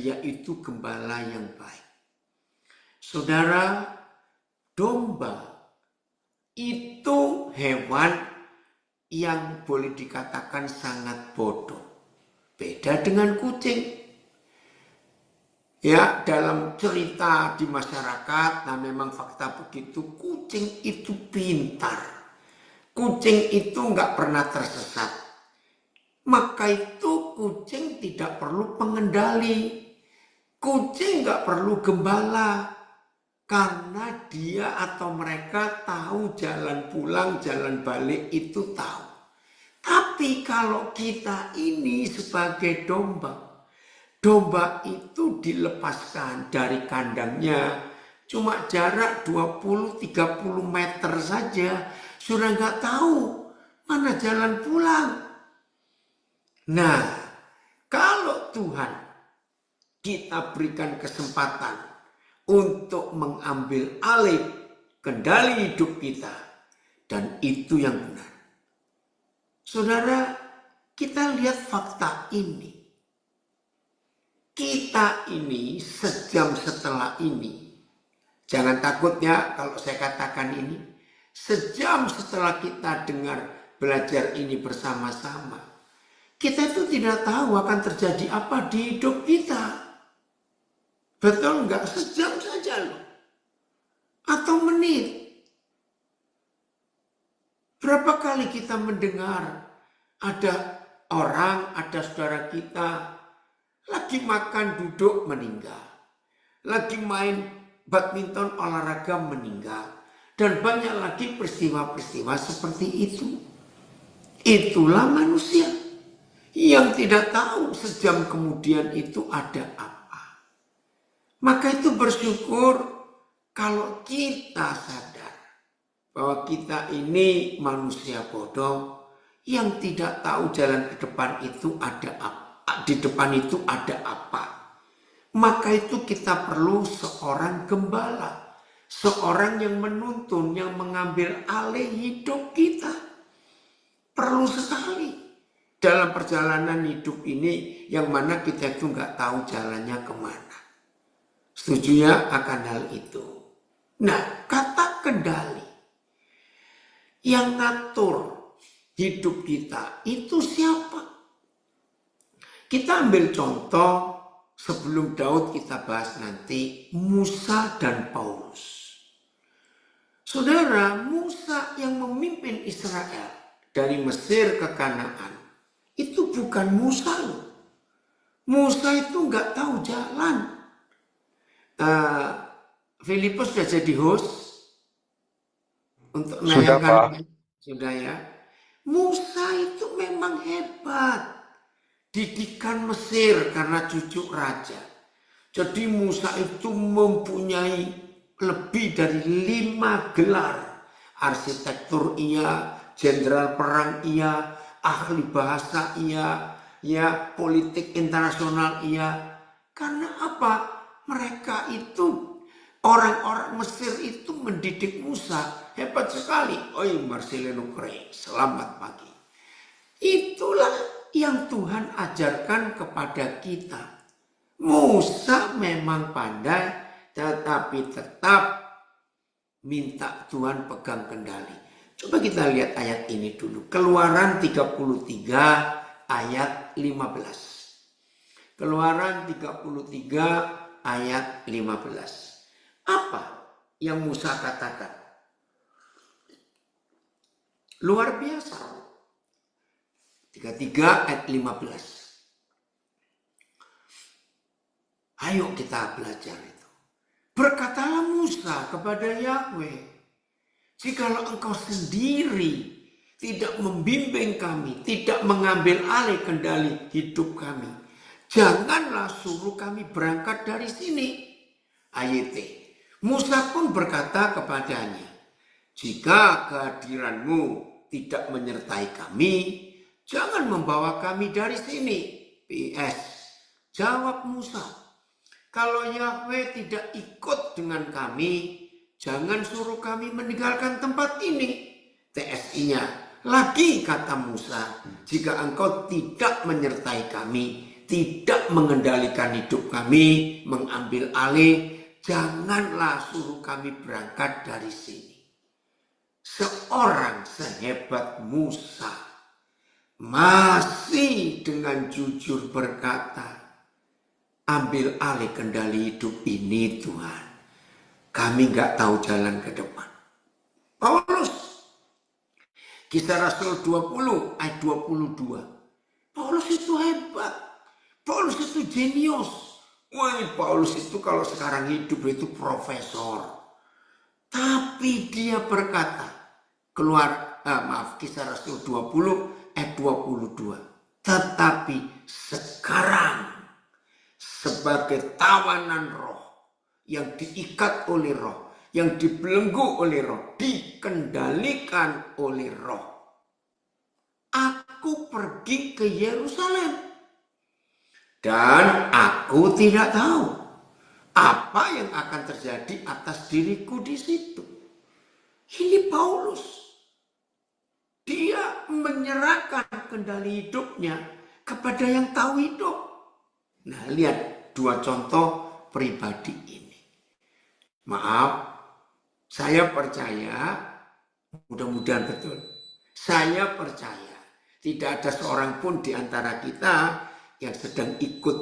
dia itu gembala yang baik. Saudara, domba itu hewan yang boleh dikatakan sangat bodoh. Beda dengan kucing. Ya, dalam cerita di masyarakat, nah memang fakta begitu, kucing itu pintar. Kucing itu nggak pernah tersesat. Maka itu kucing tidak perlu pengendali. Kucing nggak perlu gembala. Karena dia atau mereka tahu jalan pulang, jalan balik itu tahu. Tapi kalau kita ini sebagai domba itu dilepaskan dari kandangnya cuma jarak 20-30 meter saja, sudah nggak tahu mana jalan pulang. Nah, kalau Tuhan kita berikan kesempatan untuk mengambil alih kendali hidup kita, dan itu yang benar. Saudara, kita lihat fakta ini. Kita ini sejam setelah ini, jangan takut ya kalau saya katakan ini, sejam setelah kita dengar belajar ini bersama-sama, kita itu tidak tahu akan terjadi apa di hidup kita. Betul enggak? Sejam saja loh. Atau menit. Berapa kali kita mendengar ada orang, ada saudara kita lagi makan duduk meninggal. Lagi main badminton olahraga meninggal. Dan banyak lagi peristiwa-peristiwa seperti itu. Itulah manusia yang tidak tahu sejam kemudian itu ada apa. Maka itu bersyukur kalau kita sadar bahwa kita ini manusia bodoh yang tidak tahu jalan ke depan itu ada apa, di depan itu ada apa. Maka itu kita perlu seorang gembala, seorang yang menuntun, yang mengambil alih hidup kita. Perlu sekali dalam perjalanan hidup ini yang mana kita itu nggak tahu jalannya kemana. Setuju ya akan hal itu. Nah, kata kendali yang ngatur hidup kita itu siapa? Kita ambil contoh sebelum Daud kita bahas nanti, Musa dan Paulus. Saudara, Musa yang memimpin Israel dari Mesir ke Kanaan itu bukan Musa loh. Musa itu nggak tahu jalan. Filipus sudah jadi host untuk menayangkan. Sudah ya. Musa itu memang hebat. Didikan Mesir karena cucu raja. Jadi Musa itu mempunyai lebih dari 5 gelar. Arsitektur iya, jenderal perang iya, ahli bahasa iya, ya politik internasional iya. Karena apa? Mereka itu, orang-orang Mesir itu mendidik Musa. Hebat sekali. Oi Marcelino Krey, selamat pagi. Itulah yang Tuhan ajarkan kepada kita. Musa memang pandai, tetapi tetap minta Tuhan pegang kendali. Coba kita lihat ayat ini dulu. Keluaran 33 ayat 15. Keluaran 33 ayat 15. Apa yang Musa katakan? Luar biasa. 33 ayat 15. Ayo kita belajar itu. Berkatalah Musa kepada Yahweh, jikalau engkau sendiri tidak membimbing kami, tidak mengambil alih kendali hidup kami, janganlah suruh kami berangkat dari sini. Ayat Musa pun berkata kepadanya, jika kehadiranmu tidak menyertai kami, jangan membawa kami dari sini. PS. Jawab Musa, kalau Yahweh tidak ikut dengan kami, jangan suruh kami meninggalkan tempat ini. TSI-nya. Lagi kata Musa, jika engkau tidak menyertai kami, tidak mengendalikan hidup kami, mengambil alih, janganlah suruh kami berangkat dari sini. Seorang sehebat Musa masih dengan jujur berkata, ambil alih kendali hidup ini Tuhan. Kami nggak tahu jalan ke depan. Paulus, Kisah Rasul 20 ayat 22. Paulus itu hebat. Paulus itu jenius. Wah, Paulus itu kalau sekarang hidup itu profesor. Tapi dia berkata, Kisah Rasul 20 ayat 22. Tetapi sekarang sebagai tawanan roh yang diikat oleh roh, yang dibelenggu oleh roh, dikendalikan oleh roh, aku pergi ke Yerusalem dan aku tidak tahu apa yang akan terjadi atas diriku di situ. Ini Paulus. Dia menyerahkan kendali hidupnya kepada yang tahu hidup. Nah, lihat dua contoh pribadi ini. Maaf, saya percaya, mudah-mudahan betul. Saya percaya tidak ada seorang pun di antara kita yang sedang ikut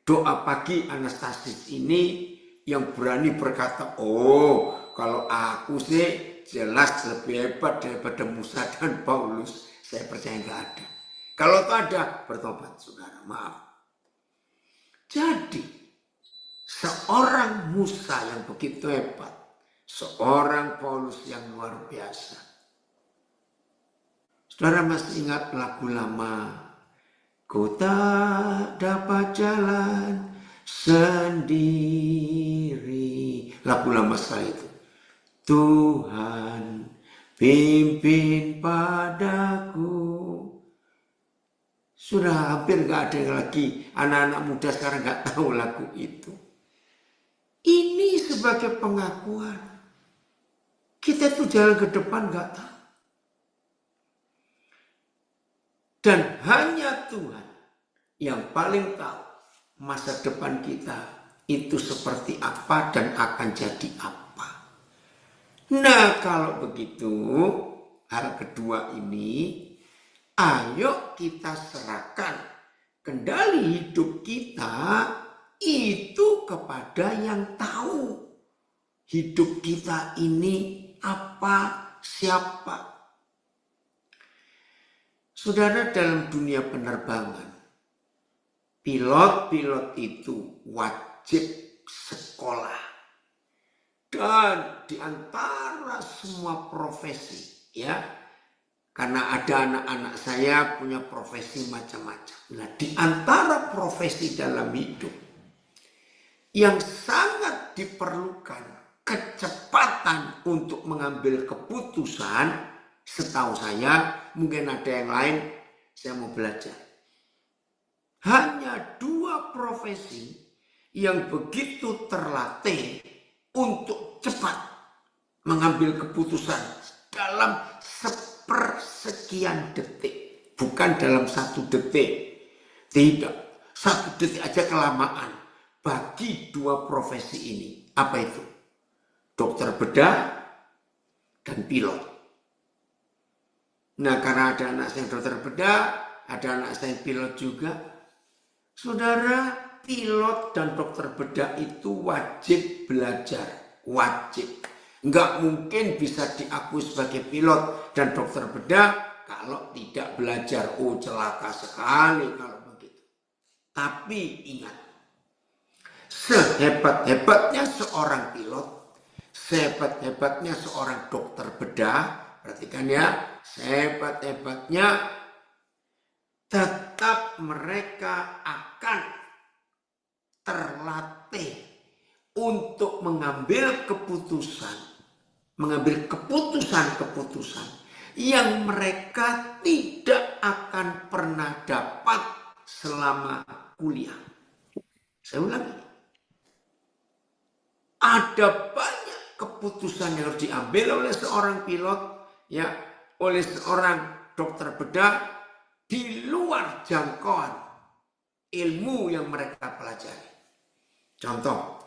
doa pagi Anastasis ini yang berani berkata, oh kalau aku sih jelas lebih hebat daripada Musa dan Paulus. Saya percaya nggak ada. Kalau itu ada, bertobat saudara, maaf. Jadi, seorang Musa yang begitu hebat, seorang Paulus yang luar biasa. Saudara masih ingat lagu lama, ku tak dapat jalan sendiri. Lagu lama sekali itu. Tuhan pimpin padaku. Sudah hampir gak ada lagi anak-anak muda sekarang gak tahu lagu itu. Ini sebagai pengakuan. Kita tuh jalan ke depan gak tahu. Dan hanya Tuhan yang paling tahu masa depan kita itu seperti apa dan akan jadi apa. Nah, kalau begitu, hal kedua ini, ayo kita serahkan kendali hidup kita itu kepada yang tahu hidup kita ini apa, siapa. Saudara, dalam dunia penerbangan, pilot-pilot itu wajib sekolah. Dan di antara semua profesi, ya, karena ada anak-anak saya punya profesi macam-macam. Nah, di antara profesi dalam hidup yang sangat diperlukan kecepatan untuk mengambil keputusan, setahu saya, mungkin ada yang lain, saya mau belajar. Hanya dua profesi yang begitu terlatih untuk cepat mengambil keputusan dalam sepersekian detik. Bukan dalam 1 detik. Tidak. 1 detik aja kelamaan. Bagi dua profesi ini. Apa itu? Dokter bedah dan pilot. Nah, karena ada anak saya dokter bedah, ada anak saya pilot juga. Saudara, pilot dan dokter bedah itu wajib belajar. Wajib. Nggak mungkin bisa diakui sebagai pilot dan dokter bedah kalau tidak belajar. Oh, celaka sekali kalau begitu. Tapi ingat, sehebat-hebatnya seorang pilot, sehebat-hebatnya seorang dokter bedah, perhatikan ya, sehebat-hebatnya tetap mereka akan terlatih untuk mengambil keputusan yang mereka tidak akan pernah dapat selama kuliah. Saya ulangi. Ada banyak keputusan yang harus diambil oleh seorang pilot, ya, oleh seorang dokter bedah di luar jangkauan ilmu yang mereka pelajari. Contoh,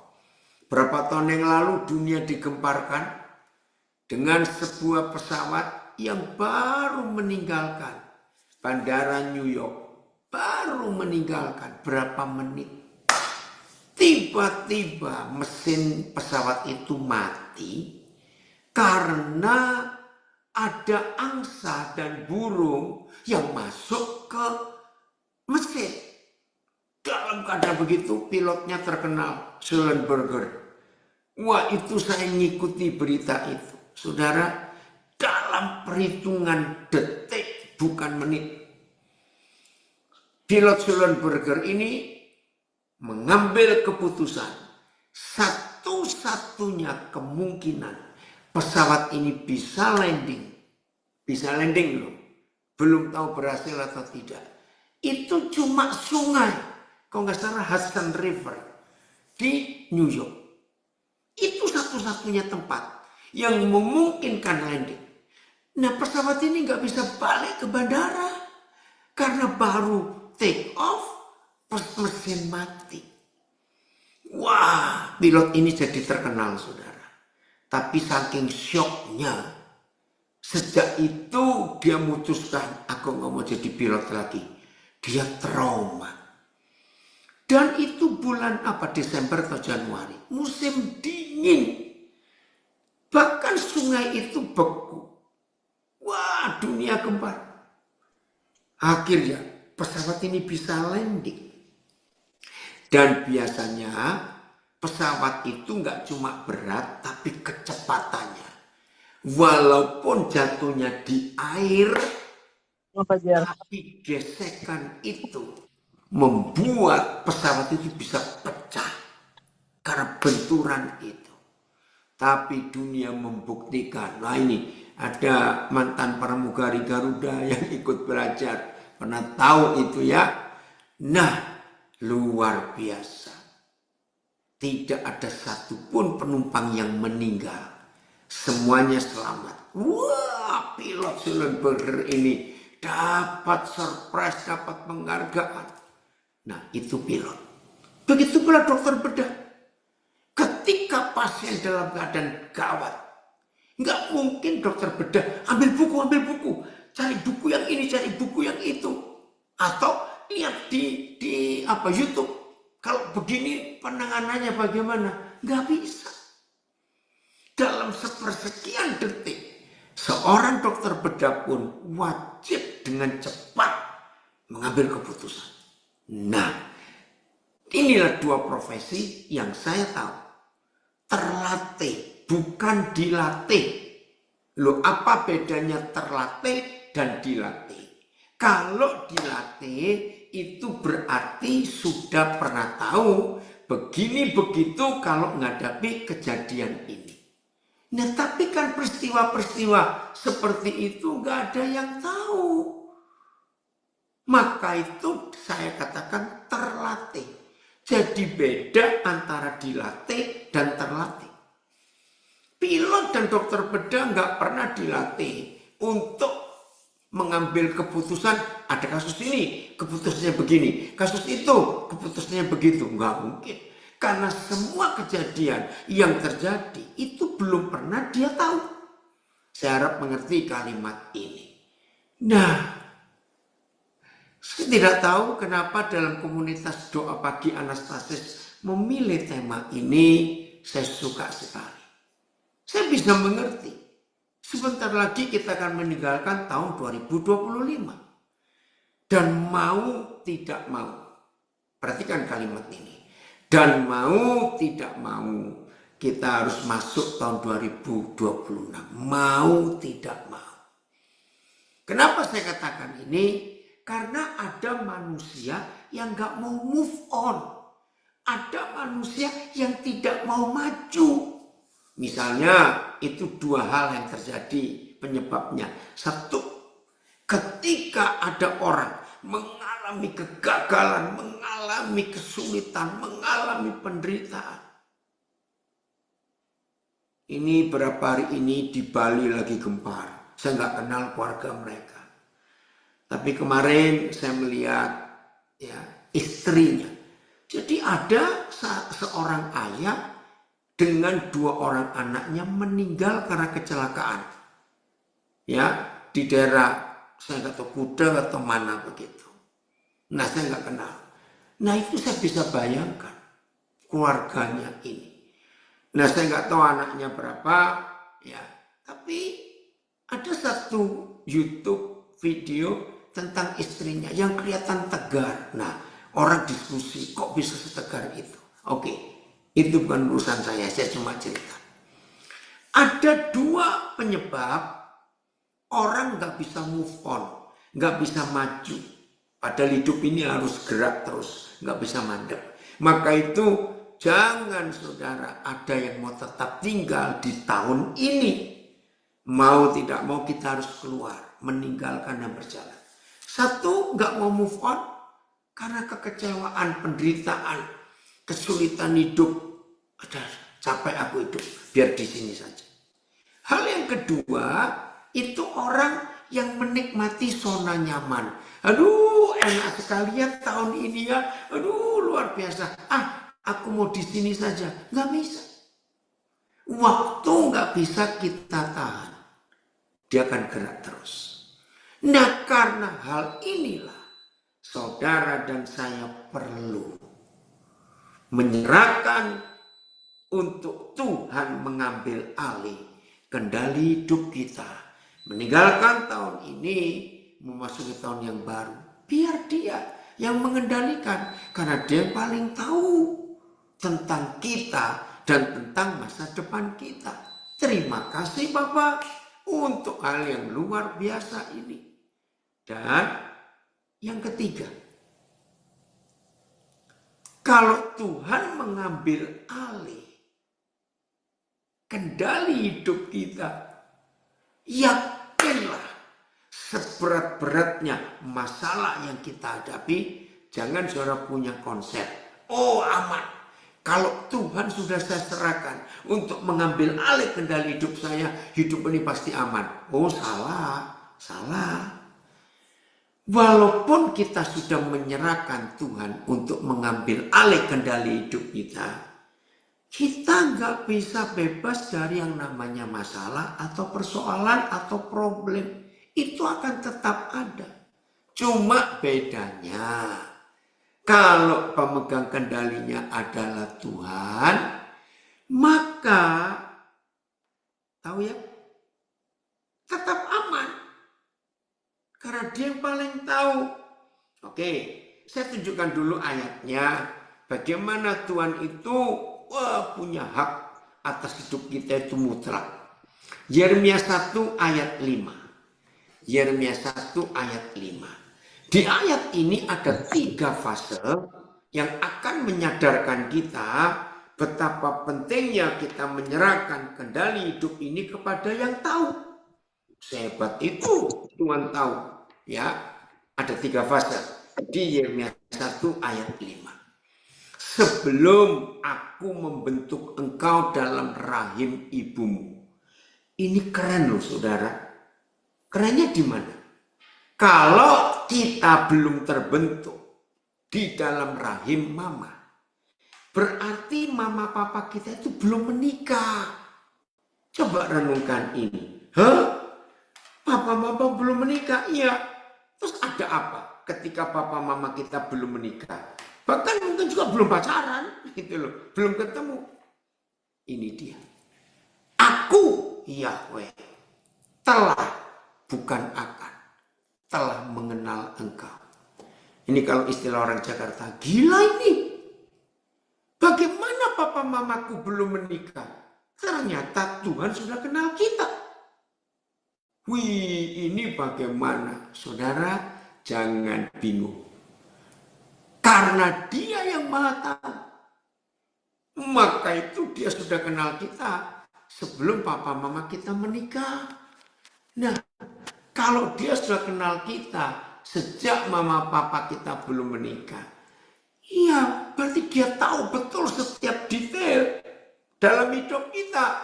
berapa tahun yang lalu dunia digemparkan dengan sebuah pesawat yang baru meninggalkan Bandara New York. Baru meninggalkan berapa menit. Tiba-tiba mesin pesawat itu mati karena ada angsa dan burung yang masuk ke mesin. Dalam keadaan begitu pilotnya terkenal, Sullenberger. Wah, itu saya ngikuti berita itu. Saudara, dalam perhitungan detik bukan menit. Pilot Sullenberger ini mengambil keputusan. Satu-satunya kemungkinan pesawat ini bisa landing. Bisa landing loh. Belum tahu berhasil atau tidak. Itu cuma sungai. Kalau nggak salah Hudson River di New York. Itu satu-satunya tempat yang memungkinkan landing. Nah, pesawat ini nggak bisa balik ke bandara karena baru take off, mesin mati. Wah, pilot ini jadi terkenal, saudara. Tapi saking syoknya, sejak itu dia memutuskan, aku nggak mau jadi pilot lagi. Dia trauma. Dan itu bulan apa? Desember atau Januari. Musim dingin. Bahkan sungai itu beku. Wah, dunia gempar. Akhirnya pesawat ini bisa landing. Dan biasanya pesawat itu nggak cuma berat, tapi kecepatannya. Walaupun jatuhnya di air, tapi gesekan itu membuat pesawat itu bisa pecah karena benturan itu. Tapi dunia membuktikan. Nah, ini ada mantan pramugari Garuda yang ikut belajar. Pernah tahu itu ya. Nah, luar biasa. Tidak ada satupun penumpang yang meninggal. Semuanya selamat. Wah, pilot Sullenberger ini dapat surprise, dapat penghargaan. Nah, itu pilot. Begitu pula dokter bedah. Ketika pasien dalam keadaan gawat, nggak mungkin dokter bedah ambil buku, cari buku yang ini, cari buku yang itu, atau lihat di YouTube. Kalau begini penanganannya bagaimana? Nggak bisa. Dalam sepersekian detik, seorang dokter bedah pun wajib dengan cepat mengambil keputusan. Nah, inilah dua profesi yang saya tahu. Terlatih, bukan dilatih. Loh, apa bedanya terlatih dan dilatih? Kalau dilatih, itu berarti sudah pernah tahu begini begitu kalau menghadapi kejadian ini. Nah, tapi kan peristiwa-peristiwa seperti itu nggak ada yang tahu. Maka itu saya katakan terlatih. Jadi beda antara dilatih dan terlatih. Pilot dan dokter bedah nggak pernah dilatih untuk mengambil keputusan. Ada kasus ini, keputusannya begini. Kasus itu, keputusannya begitu. Nggak mungkin. Karena semua kejadian yang terjadi itu belum pernah dia tahu. Saya harap mengerti kalimat ini. Nah, saya tidak tahu kenapa dalam komunitas doa pagi Anastasis memilih tema ini. Saya suka sekali. Saya bisa mengerti. Sebentar lagi kita akan meninggalkan tahun 2025. Dan mau tidak mau. Perhatikan kalimat ini. Dan mau tidak mau kita harus masuk tahun 2026. Mau tidak mau. Kenapa saya katakan ini? Karena ada manusia yang gak mau move on. Ada manusia yang tidak mau maju. Misalnya itu dua hal yang terjadi penyebabnya. Satu, ketika ada orang mengalami kegagalan, mengalami kesulitan, mengalami penderitaan. Ini berapa hari ini di Bali lagi gempar. Saya nggak kenal keluarga mereka. Tapi kemarin saya melihat ya istrinya. Jadi ada seorang ayah dengan 2 orang anaknya meninggal karena kecelakaan. Ya, di daerah saya nggak tahu Kuda atau mana begitu. Nah, saya nggak kenal. Nah, itu saya bisa bayangkan keluarganya ini. Nah, saya nggak tahu anaknya berapa, ya. Tapi ada satu YouTube video tentang istrinya yang kelihatan tegar. Nah, orang diskusi kok bisa setegar itu. Oke, itu bukan urusan saya cuma cerita. Ada 2 penyebab orang nggak bisa move on, nggak bisa maju. Padahal hidup ini harus gerak terus, nggak bisa mandek. Maka itu jangan saudara ada yang mau tetap tinggal di tahun ini. Mau tidak mau kita harus keluar, meninggalkan dan berjalan. Satu, nggak mau move on karena kekecewaan, penderitaan, kesulitan hidup. Udah capek aku hidup, biar di sini saja. Hal yang kedua, itu orang yang menikmati zona nyaman. Aduh, enak sekali ya tahun ini ya. Aduh, luar biasa. Aku mau di sini saja. Nggak bisa. Waktu nggak bisa kita tahan. Dia akan gerak terus. Nah, karena hal inilah saudara dan saya perlu menyerahkan untuk Tuhan mengambil alih kendali hidup kita. Meninggalkan tahun ini, memasuki tahun yang baru. Biar dia yang mengendalikan. Karena dia yang paling tahu tentang kita dan tentang masa depan kita. Terima kasih Bapak untuk hal yang luar biasa ini. Dan yang ketiga, kalau Tuhan mengambil alih kendali hidup kita, yakinlah seberat-beratnya masalah yang kita hadapi, jangan saudara punya konsep, oh aman, kalau Tuhan sudah saya serahkan untuk mengambil alih kendali hidup saya, hidup ini pasti aman. Oh salah. Walaupun kita sudah menyerahkan Tuhan untuk mengambil alih kendali hidup kita nggak bisa bebas dari yang namanya masalah atau persoalan atau problem. Itu akan tetap ada. Cuma bedanya, kalau pemegang kendalinya adalah Tuhan, maka tahu ya, tetap aman. Karena dia yang paling tahu. Oke, saya tunjukkan dulu ayatnya. Bagaimana Tuhan itu punya hak atas hidup kita itu mutlak. Yeremia 1 ayat 5. Yeremia 1 ayat 5. Di ayat ini ada 3 fase yang akan menyadarkan kita betapa pentingnya kita menyerahkan kendali hidup ini kepada yang tahu. Sehebat itu Tuhan tahu. Ya, ada 3 fase di Yeremia 1 ayat 5. Sebelum aku membentuk engkau dalam rahim ibumu. Ini keren loh saudara. Kerennya di mana? Kalau kita belum terbentuk di dalam rahim mama, berarti mama papa kita itu belum menikah. Coba renungkan ini. Papa mama belum menikah? Iya. Terus ada apa ketika papa mama kita belum menikah? Bahkan mungkin juga belum pacaran, gitu loh, belum ketemu. Ini dia. Aku Yahweh telah, bukan akan, telah mengenal engkau. Ini kalau istilah orang Jakarta, gila ini. Bagaimana papa mamaku belum menikah? Ternyata Tuhan sudah kenal kita. Wih, ini bagaimana? Saudara, jangan bingung. Karena dia yang maha tahu. Maka itu dia sudah kenal kita sebelum papa mama kita menikah. Nah, kalau dia sudah kenal kita sejak mama papa kita belum menikah, iya, berarti dia tahu betul setiap detail dalam hidup kita.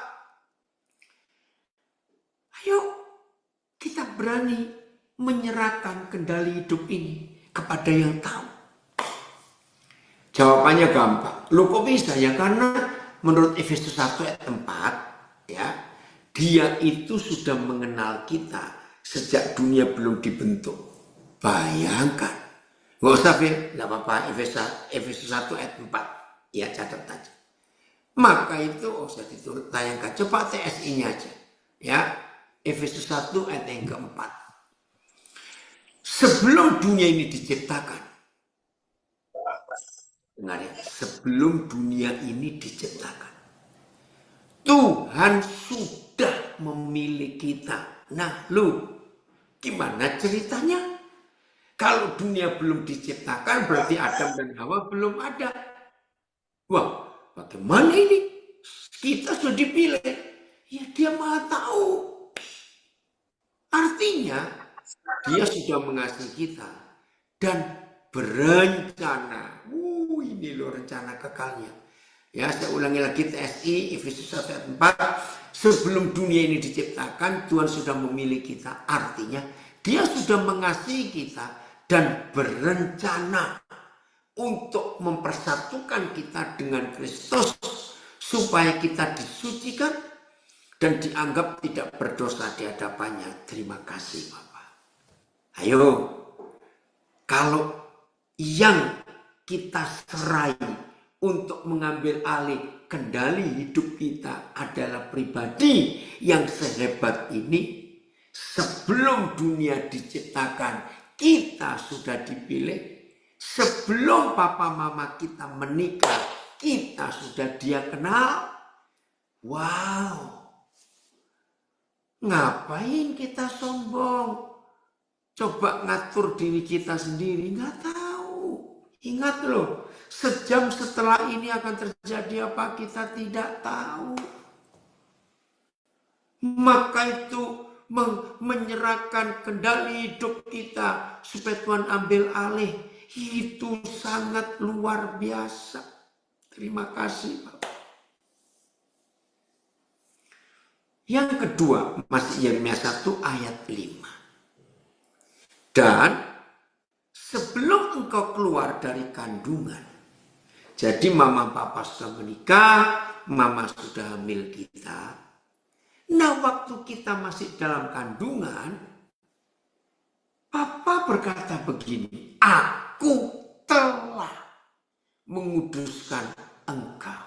Ayo, kita berani menyerahkan kendali hidup ini kepada yang tahu. Jawabannya gampang. Loh kok bisa ya? Karena menurut Efesus 1 ayat 4, ya, dia itu sudah mengenal kita sejak dunia belum dibentuk. Bayangkan. Nggak usah, Fir. Nggak apa-apa. Efesus 1 ayat 4. Ya, catat aja. Maka itu, usah ditayangkan. Coba TSI-nya aja. Ya, Efesus 1 ayat yang keempat. Sebelum dunia ini diciptakan, dengar ya, sebelum dunia ini diciptakan, Tuhan sudah memilih kita. Nah, lu gimana ceritanya? Kalau dunia belum diciptakan, berarti Adam dan Hawa belum ada. Wah, bagaimana ini? Kita sudah dipilih. Ya, dia Maha tahu. Artinya, dia sudah mengasihi kita dan berencana. Ini loh rencana kekalnya. Ya, saya ulangi lagi TSI Efesus 1 ayat 4. Sebelum dunia ini diciptakan, Tuhan sudah memilih kita. Artinya, dia sudah mengasihi kita dan berencana untuk mempersatukan kita dengan Kristus supaya kita disucikan dan dianggap tidak berdosa di hadapannya. Terima kasih Bapak. Ayo, kalau yang kita serai untuk mengambil alih kendali hidup kita adalah pribadi yang sehebat ini, sebelum dunia diciptakan kita sudah dipilih. Sebelum papa mama kita menikah, kita sudah dia kenal. Wow. Ngapain kita sombong? Coba ngatur diri kita sendiri, nggak tahu. Ingat loh, sejam setelah ini akan terjadi apa kita tidak tahu. Maka itu menyerahkan kendali hidup kita supaya Tuhan ambil alih. Itu sangat luar biasa. Terima kasih Bapak. Yang kedua, masih Yeremia 1 ayat 5. Dan sebelum engkau keluar dari kandungan, jadi mama papa sudah menikah, mama sudah hamil kita. Nah, waktu kita masih dalam kandungan, papa berkata begini, aku telah menguduskan engkau.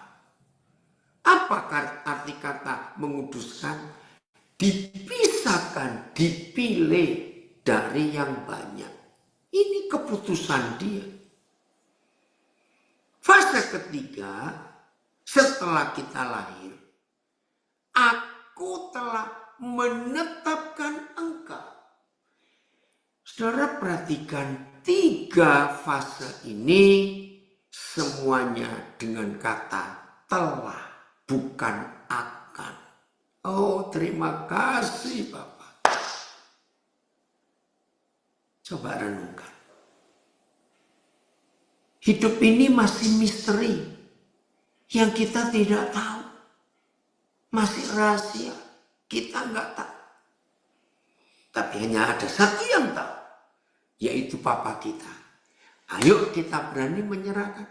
Apa arti kata menguduskan? Dipisahkan, dipilih dari yang banyak. Ini keputusan dia. Fase ketiga, setelah kita lahir, aku telah menetapkan engkau. Saudara perhatikan 3 fase ini semuanya dengan kata telah, bukan akan. Oh, terima kasih Bapak. Coba renungkan. Hidup ini masih misteri yang kita tidak tahu. Masih rahasia. Kita nggak tahu. Tapi hanya ada satu yang tahu. Yaitu Papa kita. Ayo kita berani menyerahkan.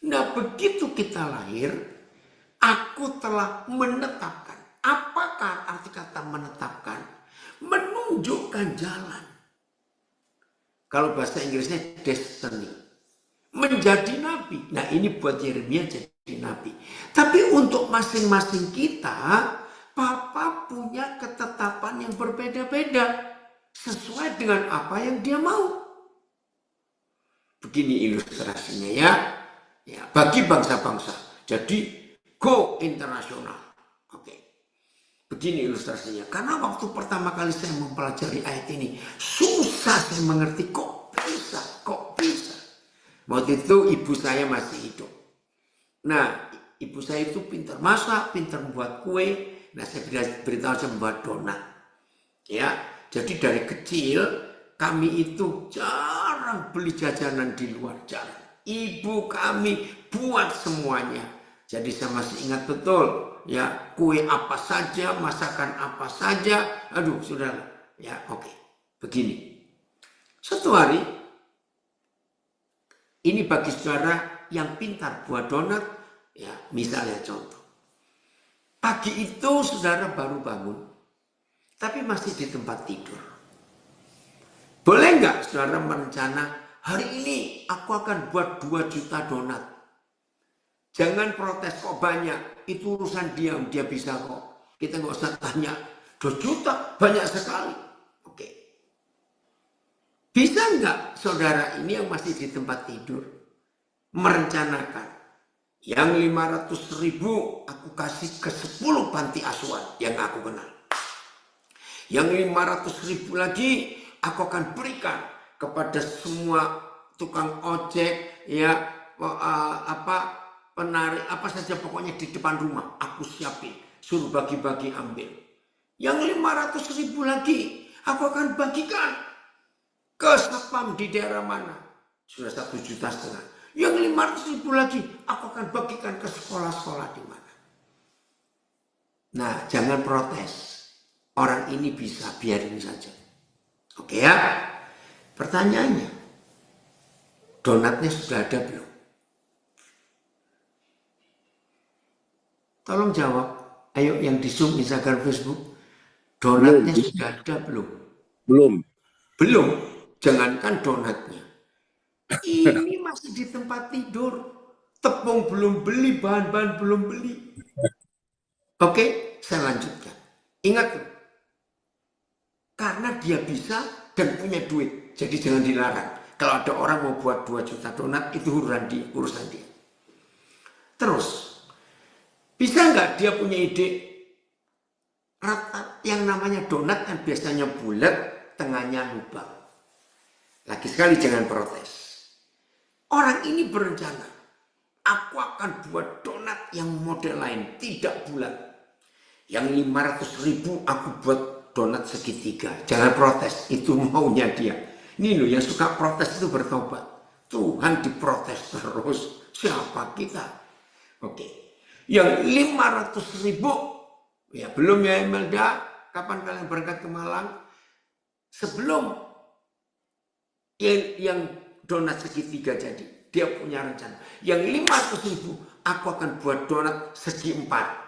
Nah, begitu kita lahir, aku telah menetapkan. Apakah arti kata menetapkan? Menunjukkan jalan. Kalau bahasa Inggrisnya destiny. Menjadi nabi. Nah, ini buat Yeremia jadi nabi. Tapi untuk masing-masing kita, Papa punya ketetapan yang berbeda-beda. Sesuai dengan apa yang dia mau. Begini ilustrasinya ya. Bagi bangsa-bangsa. Jadi go internasional. Oke. Begini ilustrasinya. Karena waktu pertama kali saya mempelajari ayat ini, susah saya mengerti kok bisa. Waktu itu ibu saya masih hidup. Nah, ibu saya itu pintar masak, pintar membuat kue. Nah, saya beritahu saya membuat donat. Ya, jadi dari kecil kami itu jarang beli jajanan di luar, jarang. Ibu kami buat semuanya. Jadi saya masih ingat betul, ya, kue apa saja, masakan apa saja. Aduh, sudah, ya, oke. Begini. Suatu hari, ini bagi saudara yang pintar buat donat, ya misalnya contoh. Pagi itu saudara baru bangun, tapi masih di tempat tidur. Boleh nggak saudara merencana, hari ini aku akan buat 2 juta donat. Jangan protes kok banyak, itu urusan dia bisa kok. Kita nggak usah tanya, 2 juta banyak sekali. Oke. Bisa nggak saudara ini yang masih di tempat tidur merencanakan, yang 500.000 aku kasih ke 10 panti asuhan yang aku kenal. Yang 500.000 lagi aku akan berikan kepada semua tukang ojek, ya penarik apa saja pokoknya di depan rumah aku siapin, suruh bagi-bagi ambil. Yang 500.000 lagi aku akan bagikan ke satpam di daerah mana, sudah 1,5 juta. Yang 500.000 lagi aku akan bagikan ke sekolah-sekolah di mana. Nah, jangan protes. Orang ini bisa, biarin saja. Oke ya. Pertanyaannya, donatnya sudah ada belum? Tolong jawab. Ayo yang di Zoom, Instagram, Facebook. Donatnya sudah ada belum? Belum. Belum. Jangankan donatnya. Ini masih di tempat tidur. Tepung belum beli, bahan-bahan belum beli. Oke, saya lanjutkan. Ingat, karena dia bisa dan punya duit. Jadi jangan dilarang. Kalau ada orang mau buat 2 juta donat, itu urusan dia. Terus, bisa nggak dia punya ide? Rata yang namanya donat kan biasanya bulat, tengahnya lubang. Lagi sekali jangan protes. Orang ini berencana, aku akan buat donat yang model lain, tidak bulat. Yang 500.000 aku buat donat segitiga. Jangan protes, itu maunya dia. Ini loh yang suka protes itu bertobat. Tuhan diprotes terus. Siapa kita? Oke. Yang 500.000, ya belum ya Imelda, kapan kalian berangkat ke Malang? Sebelum yang donat segitiga jadi, dia punya rencana. Yang 500.000 aku akan buat donat segi 4.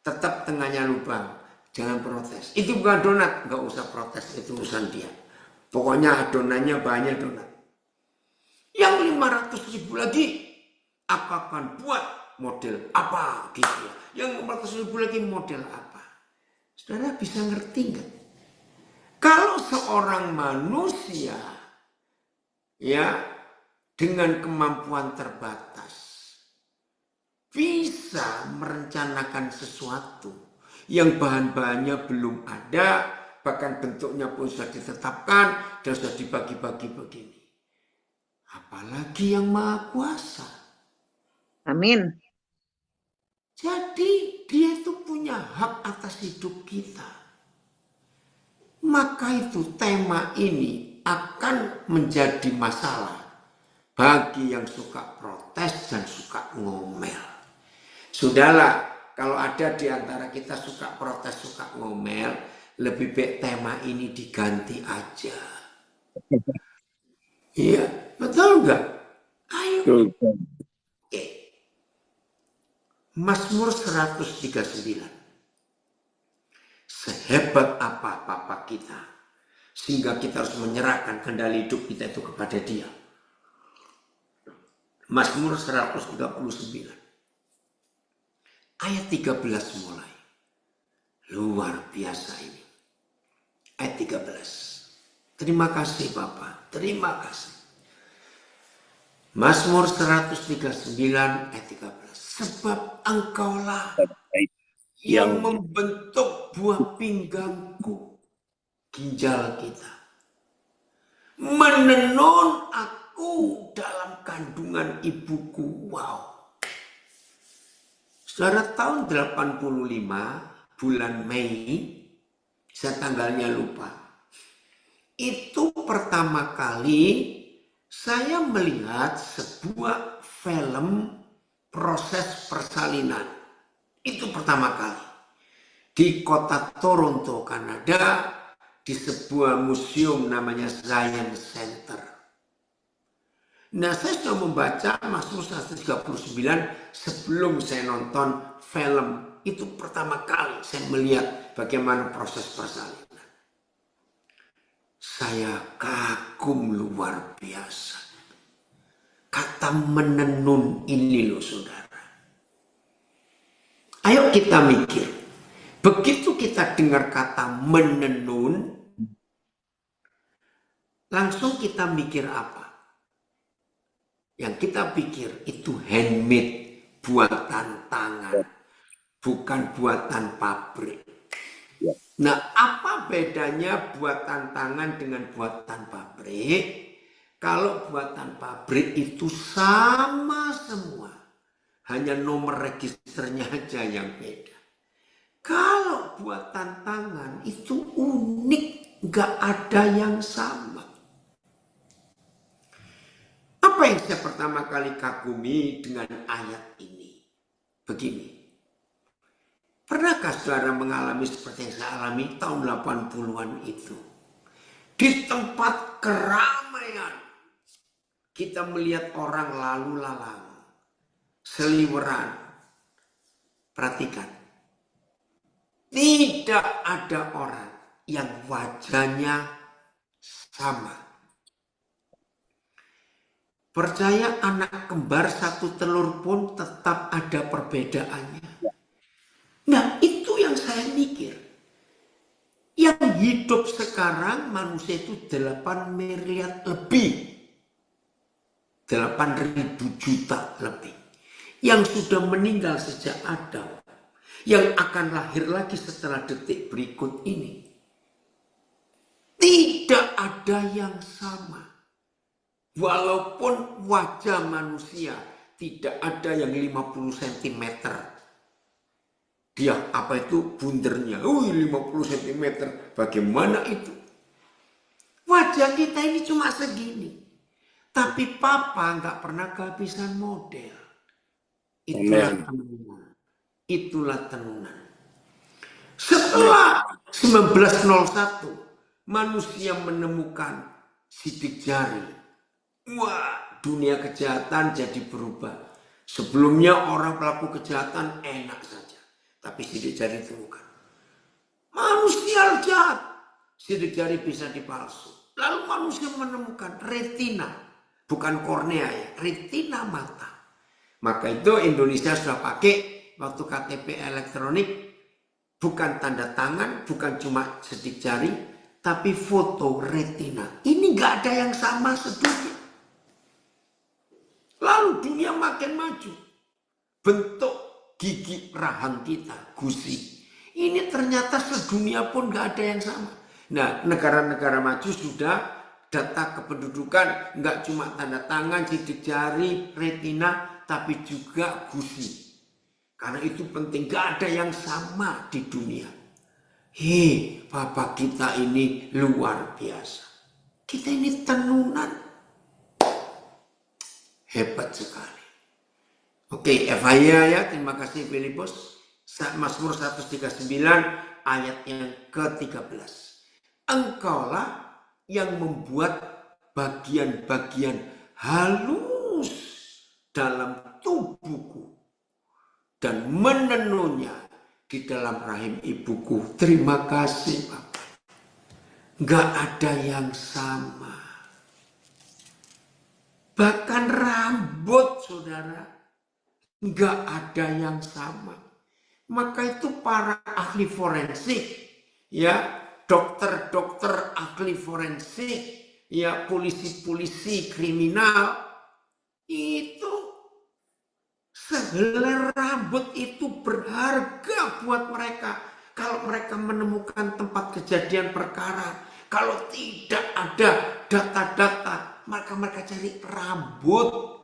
Tetap tengahnya lubang. Jangan protes. Itu bukan donat, nggak usah protes, itu urusan dia. Pokoknya adonannya banyak donat. Yang 500.000 lagi, aku akan buat model apa gitu. Yang 500.000 lagi model apa. Saudara bisa ngerti nggak? Kalau seorang manusia, ya, dengan kemampuan terbatas, bisa merencanakan sesuatu yang bahan-bahannya belum ada, bahkan bentuknya pun sudah ditetapkan dan sudah dibagi-bagi begini. Apalagi yang Maha Kuasa. Amin. Jadi dia itu punya hak atas hidup kita. Maka itu tema ini akan menjadi masalah bagi yang suka protes dan suka ngomel. Sudahlah, kalau ada di antara kita suka protes, suka ngomel, lebih baik tema ini diganti aja. Iya, betul nggak? Ayo. Oke. Mazmur 139. Sehebat apa kita, sehingga kita harus menyerahkan kendali hidup kita itu kepada Dia. Mazmur 139. Ayat 13 mulai. Luar biasa ini. Ayat 13. Terima kasih Bapak, terima kasih. Mazmur 139 ayat 13. Sebab Engkaulah yang membentuk buah pinggangku, ginjal kita. Menenun aku dalam kandungan ibuku. Wow. Saudara, tahun 85 bulan Mei, saya tanggalnya lupa. Itu pertama kali saya melihat sebuah film proses persalinan. Itu pertama kali. Di kota Toronto, Kanada, di sebuah museum namanya Science Center. Nah, saya sudah membaca Mazmur 139 sebelum saya nonton film. Itu pertama kali saya melihat bagaimana proses persalinan. Saya kagum luar biasa. Kata menenun ini loh saudara. Ayo kita mikir. Begitu kita dengar kata menenun, langsung kita mikir apa? Yang kita pikir itu handmade, buatan tangan, bukan buatan pabrik. Nah, apa bedanya buatan tangan dengan buatan pabrik? Kalau buatan pabrik itu sama semua, hanya nomor registernya aja yang beda. Kalau buatan tangan itu unik, nggak ada yang sama. Apa yang saya pertama kali kagumi dengan ayat ini? Begini. Pernahkah saudara mengalami seperti yang saya alami tahun 80-an itu? Di tempat keramaian, kita melihat orang lalu lalang, seliweran. Perhatikan. Tidak ada orang yang wajahnya sama. Percaya anak kembar satu telur pun tetap ada perbedaannya. Nah, itu yang saya mikir. Yang hidup sekarang manusia itu 8 miliar lebih. 8.000 juta lebih. Yang sudah meninggal sejak Adam. Yang akan lahir lagi setelah detik berikut ini. Tidak ada yang sama. Walaupun wajah manusia tidak ada yang 50 cm. Dia apa itu bundernya? 50 cm. Bagaimana itu? Wajah kita ini cuma segini. Tapi papa nggak pernah kehabisan model. Itulah tenunan. Itulah tenunan. Setelah 1901 manusia menemukan sidik jari. Wah, dunia kejahatan jadi berubah. Sebelumnya orang pelaku kejahatan enak saja. Tapi sidik jari ditemukan. Manusia jahat. Sidik jari bisa dipalsu. Lalu manusia menemukan retina. Bukan kornea ya, retina mata. Maka itu Indonesia sudah pakai waktu KTP elektronik. Bukan tanda tangan, bukan cuma sidik jari. Tapi foto retina. Ini gak ada yang sama sedunia. Lalu dunia makin maju. Bentuk gigi rahang kita, gusi. Ini ternyata sedunia pun gak ada yang sama. Nah, negara-negara maju sudah data kependudukan nggak cuma tanda tangan, sidik jari, retina, tapi juga gusi. Karena itu penting, gak ada yang sama di dunia. Hei, Bapak kita ini luar biasa. Kita ini tenunan. Hebat sekali. Oke, FHI ya, terima kasih Filipus. Mazmur 139 ayat yang ke-13. Engkaulah yang membuat bagian-bagian halus dalam tubuhku dan menenunnya di dalam rahim ibuku. Terima kasih Bapak. Gak ada yang sama. Bahkan rambut saudara, nggak ada yang sama. Maka itu para ahli forensik, ya dokter-dokter ahli forensik, ya polisi-polisi kriminal, itu sehelai rambut itu berharga buat mereka. Kalau mereka menemukan tempat kejadian perkara, kalau tidak ada data-data, maka mereka cari rambut.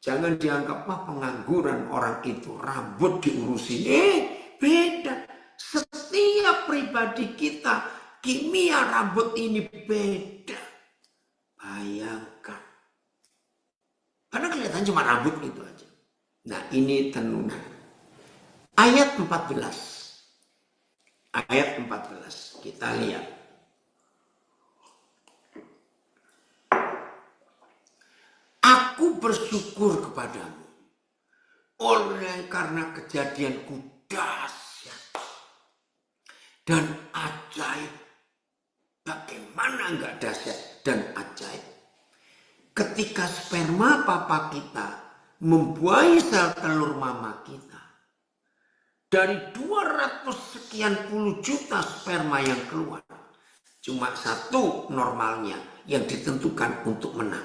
Jangan dianggap pengangguran orang itu, rambut diurusin. Beda. Setiap pribadi kita, kimia rambut ini beda. Bayangkan. Karena kelihatan cuma rambut itu aja. Nah, ini tenunan. Ayat 14. Ayat 14. Kita lihat. bersyukur kepadamu oleh karena kejadianku dahsyat dan ajaib. Bagaimana enggak dahsyat dan ajaib? Ketika sperma papa kita membuahi sel telur mama kita, dari 200 sekian puluh juta sperma yang keluar, cuma satu normalnya yang ditentukan untuk menang.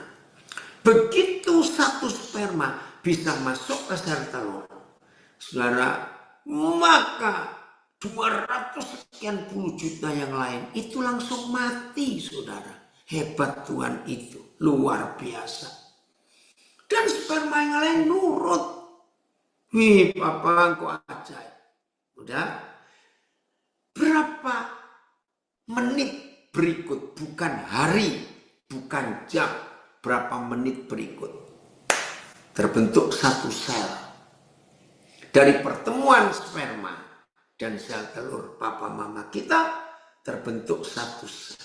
Begitu satu sperma bisa masuk ke sel telur, saudara, maka 200 sekian puluh juta yang lain itu langsung mati, saudara. Hebat Tuhan itu, luar biasa. Dan sperma yang lain nurut. Wih, papa kok ajaib. Udah, berapa menit berikut, bukan hari, bukan jam, berapa menit berikut, terbentuk satu sel. Dari pertemuan sperma dan sel telur papa mama kita, terbentuk satu sel.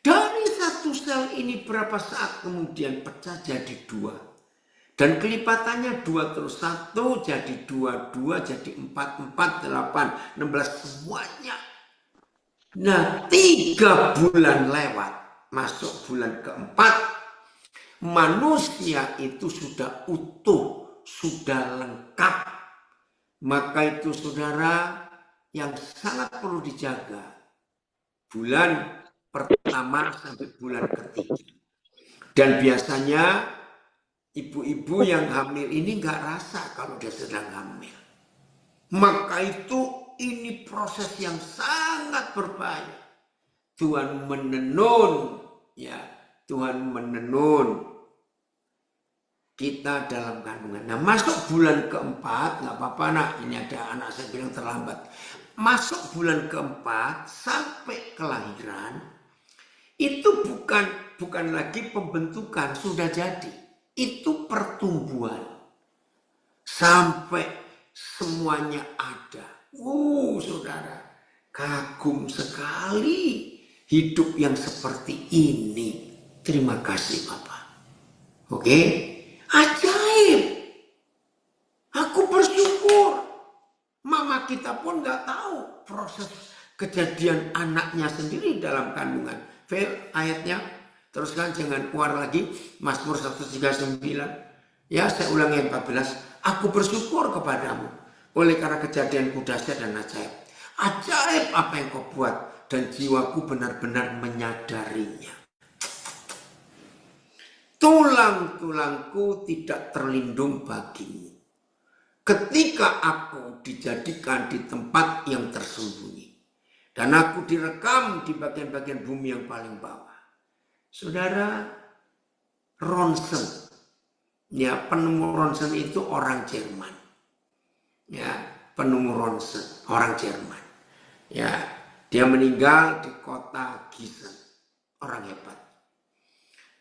Dari satu sel ini berapa saat kemudian pecah jadi 2. Dan kelipatannya 2 terus 1 jadi 2, 2 jadi 4, 4, 8, 16 semuanya. Nah, 3 bulan lewat, masuk bulan keempat, manusia itu sudah utuh, sudah lengkap. Maka itu saudara yang sangat perlu dijaga. Bulan pertama sampai bulan ketiga. Dan biasanya ibu-ibu yang hamil ini nggak rasa kalau dia sedang hamil. Maka itu ini proses yang sangat berbahaya. Tuhan menenun, ya, Tuhan menenun kita dalam kandungan. Nah, masuk bulan keempat, nggak apa-apa nak, ini ada anak saya bilang terlambat. Masuk bulan keempat sampai kelahiran, itu bukan lagi pembentukan, sudah jadi. Itu pertumbuhan. Sampai semuanya ada. Saudara, kagum sekali hidup yang seperti ini. Terima kasih Bapak. Oke? Ajaib. Aku bersyukur. Mama kita pun nggak tahu proses kejadian anaknya sendiri dalam kandungan. Ayatnya teruskan, jangan keluar lagi. Mazmur 139. Ya, saya ulangi 14. Aku bersyukur kepadamu oleh karena kejadianku dahsyat dan ajaib. Ajaib apa yang kau buat dan jiwaku benar-benar menyadarinya. Tulang-tulangku tidak terlindung bagimu ketika aku dijadikan di tempat yang tersembunyi. Dan aku direkam di bagian-bagian bumi yang paling bawah. Saudara, Ronsen, ya, penemu Ronsen itu orang Jerman. Ya, penemu Ronsen, orang Jerman. Ya, dia meninggal di kota Gießen. Orang hebat.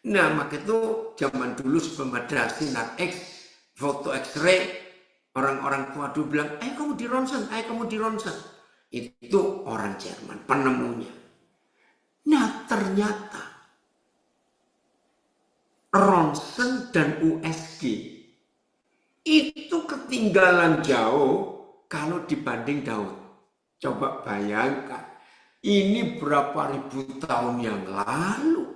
Nah, maka itu zaman dulu sebelum ada sinar X, foto X-ray, orang-orang tua dulu bilang, ayo kamu di Ronsen, ayo kamu di Ronsen. Itu orang Jerman, penemunya. Nah, ternyata Ronsen dan USG itu ketinggalan jauh kalau dibanding Daud. Coba bayangkan, ini berapa ribu tahun yang lalu.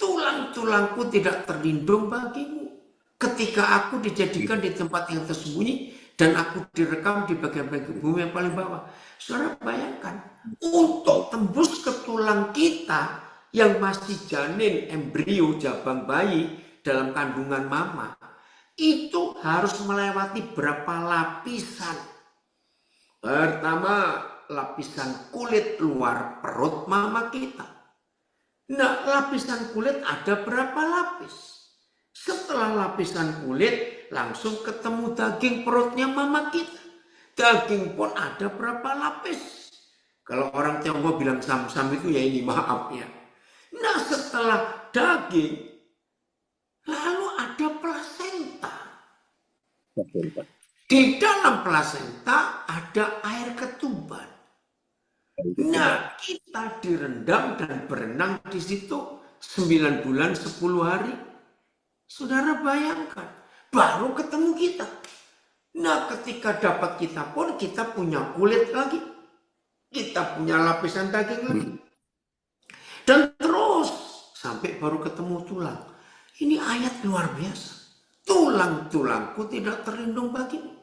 Tulang-tulangku tidak terlindung bagimu ketika aku dijadikan di tempat yang tersembunyi dan aku direkam di bagian-bagian bumi yang paling bawah. Saudara bayangkan, untuk tembus ke tulang kita yang masih janin, embrio, jabang bayi dalam kandungan mama, itu harus melewati berapa lapisan. Pertama, lapisan kulit luar perut mama kita. Nah, lapisan kulit ada berapa lapis? Setelah lapisan kulit, langsung ketemu daging perutnya mama kita. Daging pun ada berapa lapis? Kalau orang Tionghoa bilang sam-sam itu ya ini, maaf ya. Nah, setelah daging, lalu ada plasenta. Di dalam plasenta ada air ketuban. Nah, kita direndam dan berenang di situ 9 bulan 10 hari. Saudara bayangkan, baru ketemu kita. Nah, ketika dapat kita pun kita punya kulit lagi. Kita punya lapisan daging lagi. Dan terus sampai baru ketemu tulang. Ini ayat luar biasa. Tulang-tulangku tidak terlindung bagimu.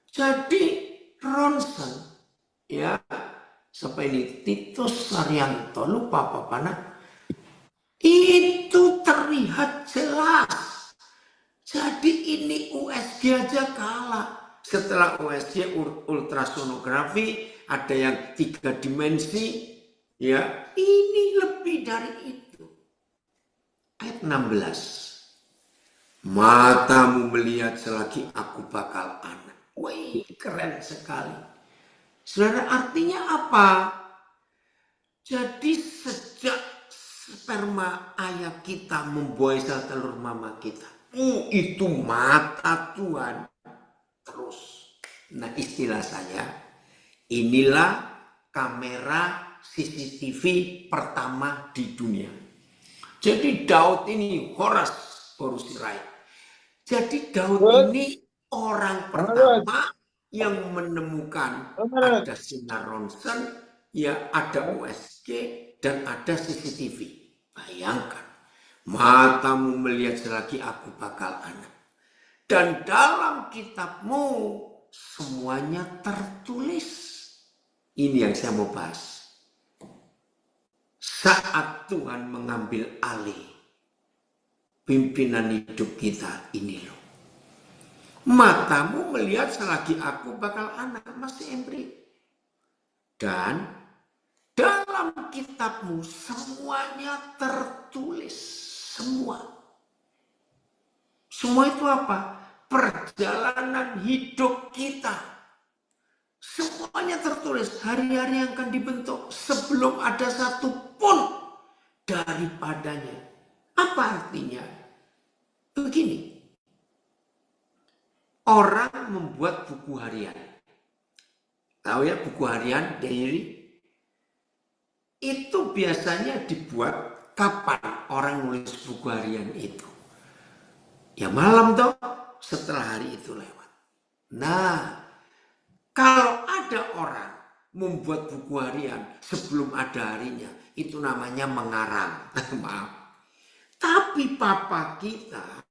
Jadi ronsen, ya, sampai ini Titus Saryanto, lupa apa nak? Itu terlihat jelas. Jadi ini USG aja kalah. Setelah USG ultrasonografi, ada yang 3 dimensi, ya, ini lebih dari itu. Ayat 16. Matamu melihat selagi aku bakal anak. Wih, keren sekali. Saudara, artinya apa? Jadi sejak sperma ayah kita membuai sel telur mama kita, itu mata Tuhan terus. Nah, istilah saya, inilah kamera CCTV pertama di dunia. Jadi Daud ini Horas Borusirai. Jadi Daud ini orang pertama yang menemukan ada sinar ronsen, ya, ada USG dan ada CCTV. Bayangkan, matamu melihat selagi aku bakal anak. Dan dalam kitabmu semuanya tertulis. Ini yang saya mau bahas. Saat Tuhan mengambil alih pimpinan hidup kita, ini loh. Matamu melihat selagi aku bakal anak, masih embrio. Dan dalam kitabmu semuanya tertulis. Semua. Semua itu apa? Perjalanan hidup kita. Semuanya tertulis. Hari-hari yang akan dibentuk sebelum ada satupun daripadanya. Apa artinya? Begini. Orang membuat buku harian. Tahu ya, buku harian, diary? Itu biasanya dibuat kapan orang nulis buku harian itu? Ya malam toh, setelah hari itu lewat. Nah, kalau ada orang membuat buku harian sebelum ada harinya, itu namanya mengarang. Maaf. Tapi papa kita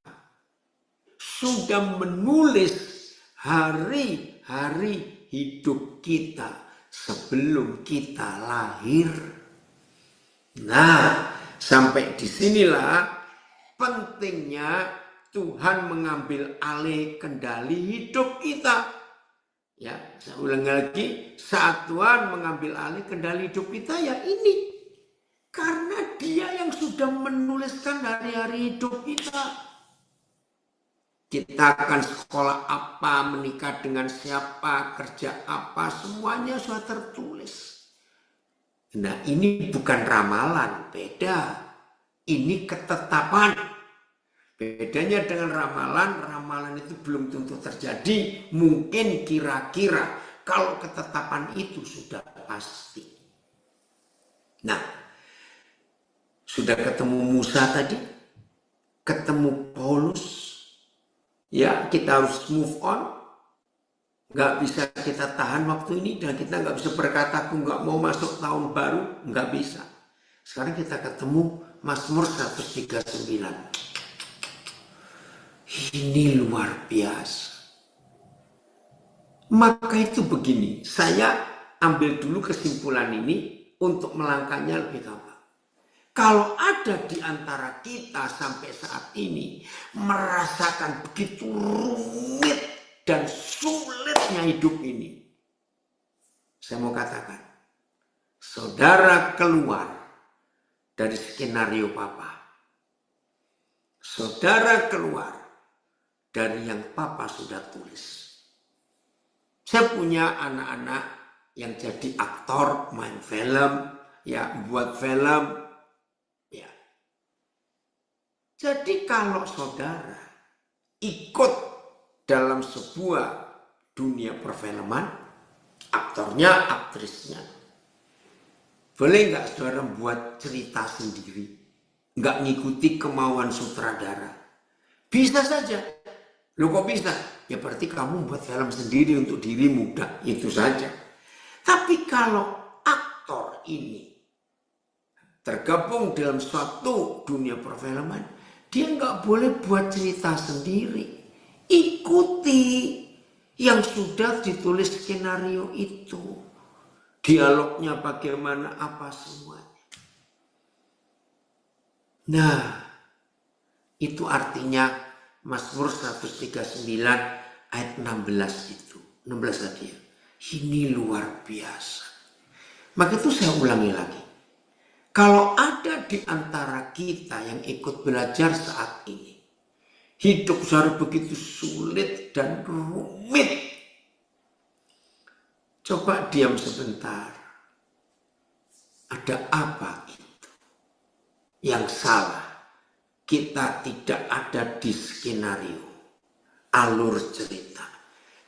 sudah menulis hari-hari hidup kita sebelum kita lahir. Nah, sampai disinilah pentingnya Tuhan mengambil alih kendali hidup kita. Ya, saya ulang lagi, saat Tuhan mengambil alih kendali hidup kita, ya ini. Karena Dia yang sudah menuliskan hari-hari hidup kita. Kita akan sekolah apa, menikah dengan siapa, kerja apa, semuanya sudah tertulis. Nah, ini bukan ramalan, beda. Ini ketetapan. Bedanya dengan ramalan, ramalan itu belum tentu terjadi, mungkin kira-kira. Kalau ketetapan itu sudah pasti. Nah, sudah ketemu Musa tadi, ketemu Paulus. Ya, kita harus move on. Nggak bisa kita tahan waktu ini dan kita nggak bisa berkata aku nggak mau masuk tahun baru, nggak bisa. Sekarang kita ketemu Mazmur 139. Ini luar biasa. Maka itu begini, saya ambil dulu kesimpulan ini untuk melangkahnya lebih gampang. Kalau ada di antara kita sampai saat ini merasakan begitu rumit dan sulitnya hidup ini, saya mau katakan, saudara keluar dari skenario papa. Saudara keluar dari yang papa sudah tulis. Saya punya anak-anak yang jadi aktor, main film, ya, buat film. Jadi kalau saudara ikut dalam sebuah dunia perfilman, aktornya, aktrisnya, boleh nggak saudara buat cerita sendiri? Nggak ngikuti kemauan sutradara. Bisa saja. Loh kok bisa? Ya berarti kamu buat film sendiri untuk dirimu. Dah, itu saja. Tapi kalau aktor ini tergabung dalam suatu dunia perfilman, dia nggak boleh buat cerita sendiri. Ikuti yang sudah ditulis skenario itu. Dialognya bagaimana, apa semuanya. Nah, itu artinya Mazmur 139 ayat 16 itu. 16 tadi ya. Ini luar biasa. Maka itu saya ulangi lagi. Kalau ada di antara kita yang ikut belajar saat ini, hidup secara begitu sulit dan rumit. Coba diam sebentar. Ada apa itu yang salah? Kita tidak ada di skenario, alur cerita.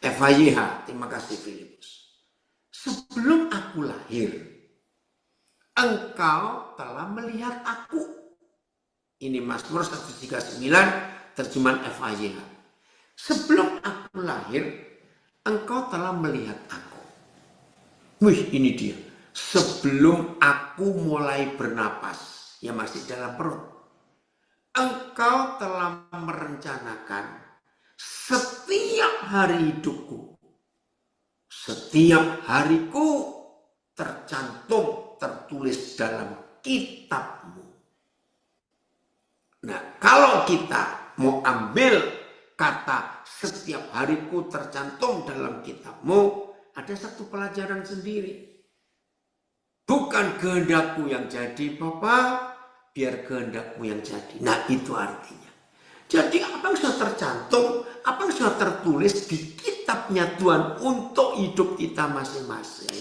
FYH, terima kasih Filipus. Sebelum aku lahir, engkau telah melihat aku. Ini Mazmur 139, terjemahan FYH. Sebelum aku lahir, engkau telah melihat aku. Wih, ini dia. Sebelum aku mulai bernapas, ya masih dalam perut. Engkau telah merencanakan setiap hari hidupku. Setiap hariku tercantum, tertulis dalam kitabmu. Nah, kalau kita mau ambil kata setiap hariku tercantum dalam kitabmu, ada satu pelajaran sendiri. Bukan kehendakku yang jadi, Bapak, biar kehendakmu yang jadi. Nah, itu artinya. Jadi apa yang sudah tercantum, apa yang sudah tertulis di kitabnya Tuhan untuk hidup kita masing-masing,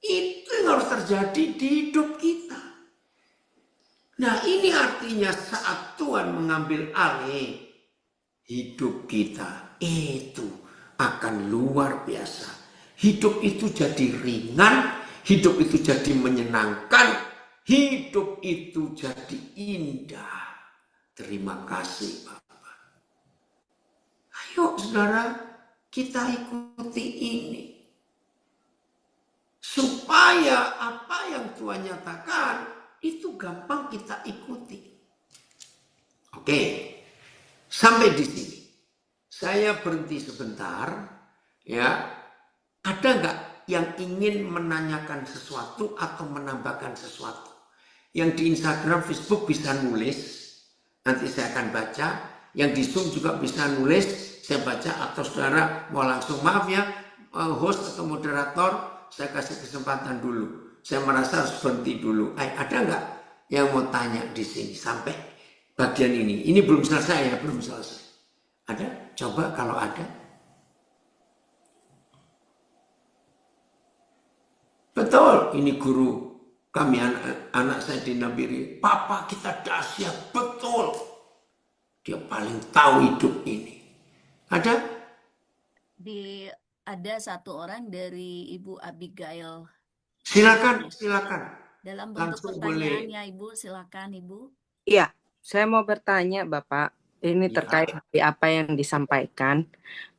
itu yang harus terjadi di hidup kita. Nah, ini artinya saat Tuhan mengambil alih hidup kita, itu akan luar biasa. Hidup itu jadi ringan, hidup itu jadi menyenangkan, hidup itu jadi indah. Terima kasih Bapak. Ayo saudara, kita ikuti ini. Supaya apa yang Tuhan nyatakan, itu gampang kita ikuti. Oke, sampai di sini. Saya berhenti sebentar. Ya, ada nggak yang ingin menanyakan sesuatu atau menambahkan sesuatu? Yang di Instagram, Facebook bisa nulis. Nanti saya akan baca. Yang di Zoom juga bisa nulis. Saya baca atau saudara mau langsung. Maaf ya, host atau moderator, saya kasih kesempatan dulu. Saya merasa harus berhenti dulu. Ada nggak yang mau tanya di sini sampai bagian ini? Ini belum selesai ya, belum selesai. Ada? Coba kalau ada. Betul, ini guru kami anak saya di Nabiri. Papa kita dahsyat, betul. Dia paling tahu hidup ini. Ada? Ada satu orang dari Ibu Abigail. Silakan. Dalam bentuk Langsung pertanyaan boleh. ya Ibu, silakan Ibu. Iya, saya mau bertanya Bapak, ini terkait dari apa yang disampaikan.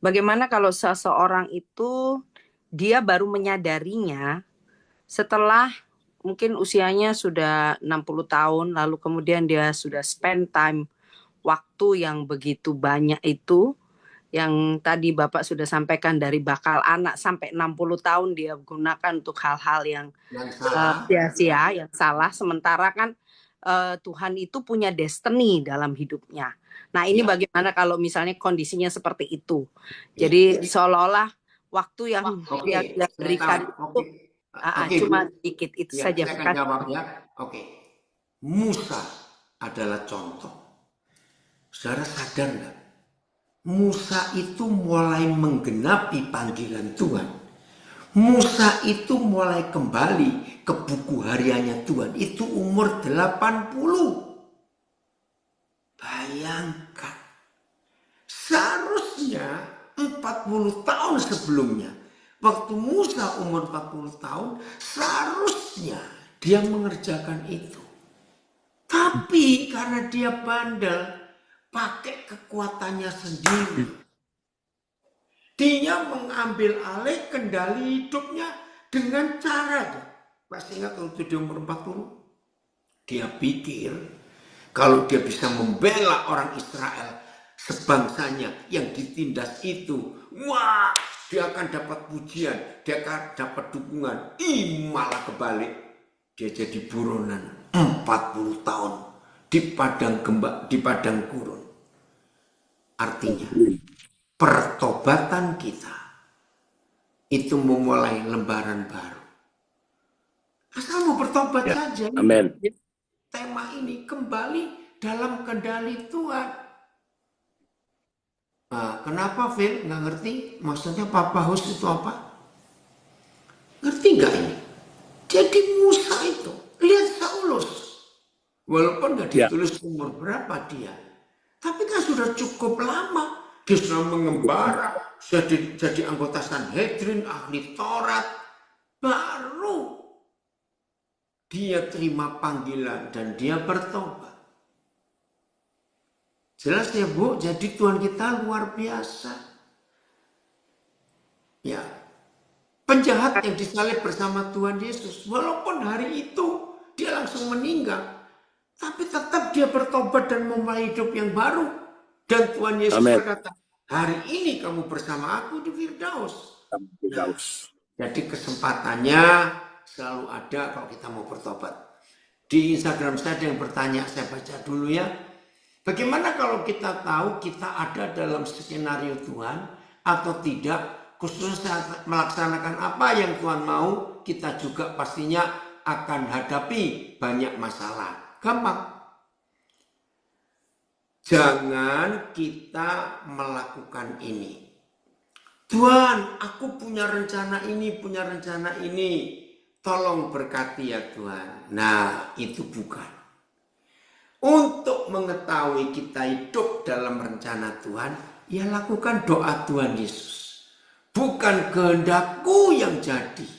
Bagaimana kalau seseorang itu dia baru menyadarinya setelah mungkin usianya sudah 60 tahun, lalu kemudian dia sudah spend time, waktu yang begitu banyak itu, yang tadi Bapak sudah sampaikan dari bakal anak sampai 60 tahun dia gunakan untuk hal-hal yang sia-sia, yang salah, sementara kan Tuhan itu punya destiny dalam hidupnya. Nah ini bagaimana kalau misalnya kondisinya seperti itu? Jadi seolah-olah waktu yang dia berikan itu cuma sedikit itu saja. Saya akan jawab ya. Oke. Musa adalah contoh. Saudara sadar nggak? Musa itu mulai menggenapi panggilan Tuhan. Musa itu mulai kembali ke buku hariannya Tuhan. Itu umur 80. Bayangkan. Seharusnya 40 tahun sebelumnya. Waktu Musa umur 40 tahun, seharusnya dia mengerjakan itu. Tapi karena dia bandel, pakai kekuatannya sendiri. Dia mengambil alih kendali hidupnya dengan cara. Pasti ingat waktu dia umur 40. Dia pikir kalau dia bisa membela orang Israel sebangsanya yang ditindas itu, wah, dia akan dapat pujian, dia akan dapat dukungan. Malah kebalik. Dia jadi buronan 40 tahun di padang gurun. Artinya, pertobatan kita itu memulai lembaran baru. Asal mau bertobat saja. Amin. Tema ini kembali dalam kendali Tuhan. Nah, kenapa Phil nggak ngerti? Maksudnya Papa Hus itu apa? Ngerti nggak ini? Jadi Musa itu, lihat Saulus. Walaupun nggak ditulis umur berapa dia, tapi kan sudah cukup lama. Dia sudah mengembara, jadi anggota Sanhedrin, ahli Taurat. Baru dia terima panggilan dan dia bertobat. Jelas ya Bu, jadi Tuhan kita luar biasa. Ya, penjahat yang disalib bersama Tuhan Yesus, walaupun hari itu dia langsung meninggal, tapi tetap dia bertobat dan memulai hidup yang baru. Dan Tuhan Yesus berkata, hari ini kamu bersama aku di Firdaus. Nah, jadi kesempatannya selalu ada kalau kita mau bertobat. Di Instagram saya ada yang bertanya, saya baca dulu ya. Bagaimana kalau kita tahu kita ada dalam skenario Tuhan atau tidak, khususnya melaksanakan apa yang Tuhan mau, kita juga pastinya akan hadapi banyak masalah. Gampang. Jangan kita melakukan ini. Tuhan, aku punya rencana ini, tolong berkati ya Tuhan. Nah, itu bukan. Untuk mengetahui kita hidup dalam rencana Tuhan, ya lakukan doa Tuhan Yesus. Bukan kehendakku yang jadi,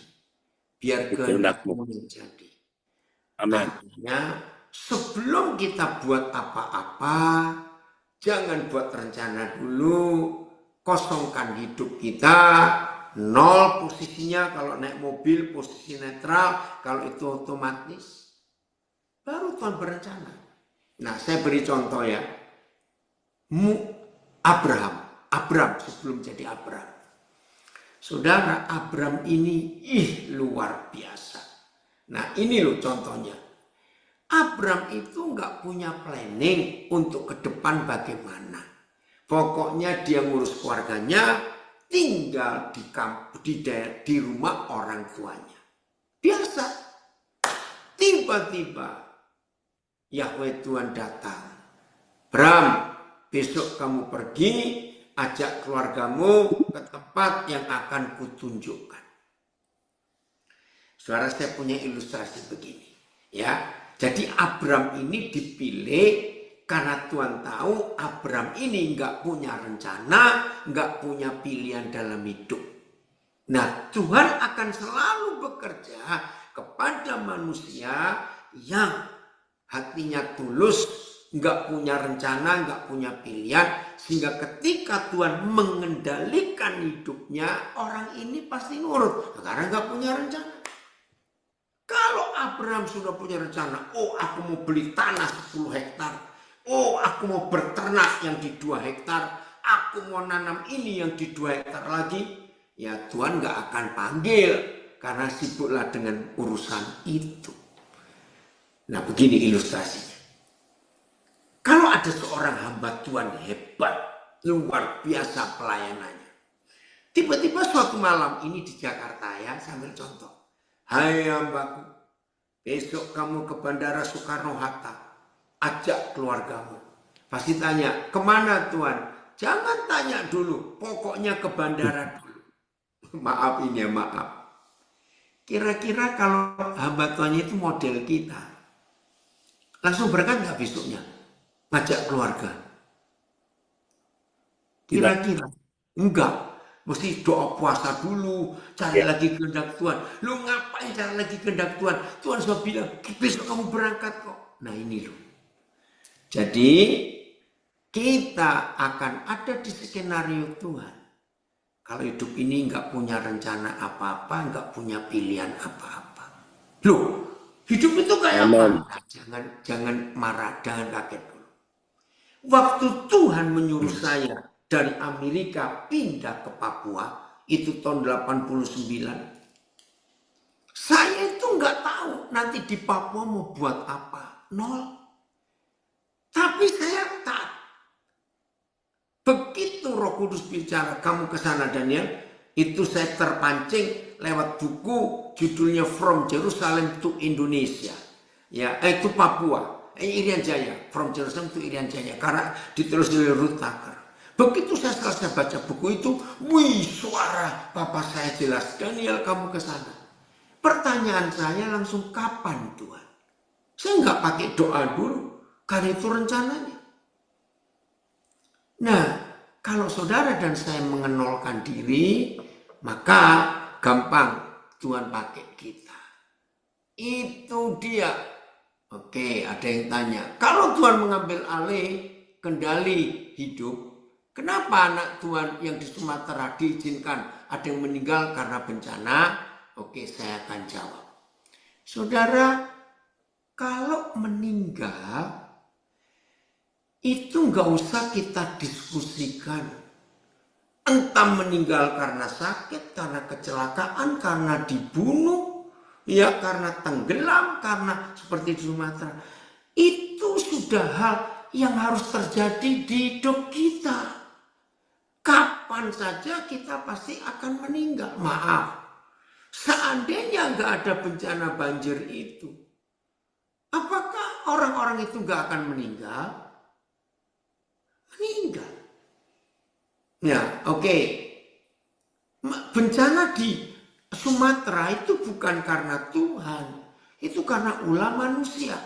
biar kehendakmu yang jadi. Amin. Artinya, sebelum kita buat apa-apa, jangan buat rencana dulu, kosongkan hidup kita, nol posisinya. Kalau naik mobil posisi netral, kalau itu otomatis, baru Tuhan berencana. Nah, saya beri contoh ya. Abraham sebelum jadi Abraham. Saudara, Abraham ini luar biasa. Nah, ini loh contohnya. Abraham itu nggak punya planning untuk ke depan bagaimana. Pokoknya dia ngurus keluarganya, tinggal di rumah orang tuanya. Biasa. Tiba-tiba Yahweh Tuhan datang. Bram, besok kamu pergi, ajak keluargamu ke tempat yang akan kutunjukkan. Saudara, saya punya ilustrasi begini. Ya, jadi Abram ini dipilih karena Tuhan tahu Abram ini nggak punya rencana, nggak punya pilihan dalam hidup. Nah, Tuhan akan selalu bekerja kepada manusia yang hatinya tulus, nggak punya rencana, nggak punya pilihan, sehingga ketika Tuhan mengendalikan hidupnya, orang ini pasti nurut karena nggak punya rencana. Kalau Abraham sudah punya rencana, aku mau beli tanah 10 hektar, aku mau berternak yang di 2 hektar, aku mau nanam ini yang di 2 hektar lagi, ya Tuhan nggak akan panggil karena sibuklah dengan urusan itu. Nah, begini ilustrasinya. Kalau ada seorang hamba Tuhan hebat, luar biasa pelayanannya. Tiba-tiba suatu malam ini di Jakarta ya, sambil contoh. Hai hambaku, besok kamu ke Bandara Soekarno-Hatta, ajak keluargamu. Pasti tanya, kemana Tuhan? Jangan tanya dulu, pokoknya ke bandara dulu. Maaf ini ya, maaf. Kira-kira kalau hamba Tuhan itu model kita, langsung berangkat nggak besoknya? Ngajak keluarga? Kira-kira? Enggak. Mesti doa puasa dulu, cari lagi kehendak Tuhan. Lu ngapain cari lagi kehendak Tuhan? Tuhan sudah bilang, besok kamu berangkat kok. Nah ini loh. Jadi, kita akan ada di skenario Tuhan. Kalau hidup ini nggak punya rencana apa-apa, nggak punya pilihan apa-apa. Loh, hidup itu kayak apa? Nah, jangan marah, jangan kaget dulu. Waktu Tuhan menyuruh saya dari Amerika pindah ke Papua, itu tahun 89. Saya itu nggak tahu nanti di Papua mau buat apa. Nol. Tapi saya taat. Begitu Roh Kudus bicara, kamu ke sana Daniel, itu saya terpancing lewat buku judulnya From Jerusalem to Indonesia. Ya, itu Papua, Irian Jaya, From Jerusalem to Irian Jaya, karena ditulis oleh Ruth Tucker. Begitu saya selesai baca buku itu, wih, suara papa saya jelas, Daniel kamu ke sana. Pertanyaan saya langsung, kapan Tuhan? Saya nggak pakai doa dulu, karena itu rencananya. Nah, kalau saudara dan saya mengenolkan diri, maka gampang Tuhan pakai kita. Itu dia. Oke, ada yang tanya, kalau Tuhan mengambil alih kendali hidup, kenapa anak Tuhan yang di Sumatera diizinkan ada yang meninggal karena bencana? Oke, saya akan jawab. Saudara, kalau meninggal, itu nggak usah kita diskusikan. Entah meninggal karena sakit, karena kecelakaan, karena dibunuh, ya karena tenggelam, karena seperti di Sumatera. Itu sudah hal yang harus terjadi di hidup kita. Kapan saja kita pasti akan meninggal. Maaf, seandainya nggak ada bencana banjir itu, apakah orang-orang itu nggak akan meninggal? Meninggal. Ya, oke. Bencana di Sumatera itu bukan karena Tuhan, itu karena ulah manusia.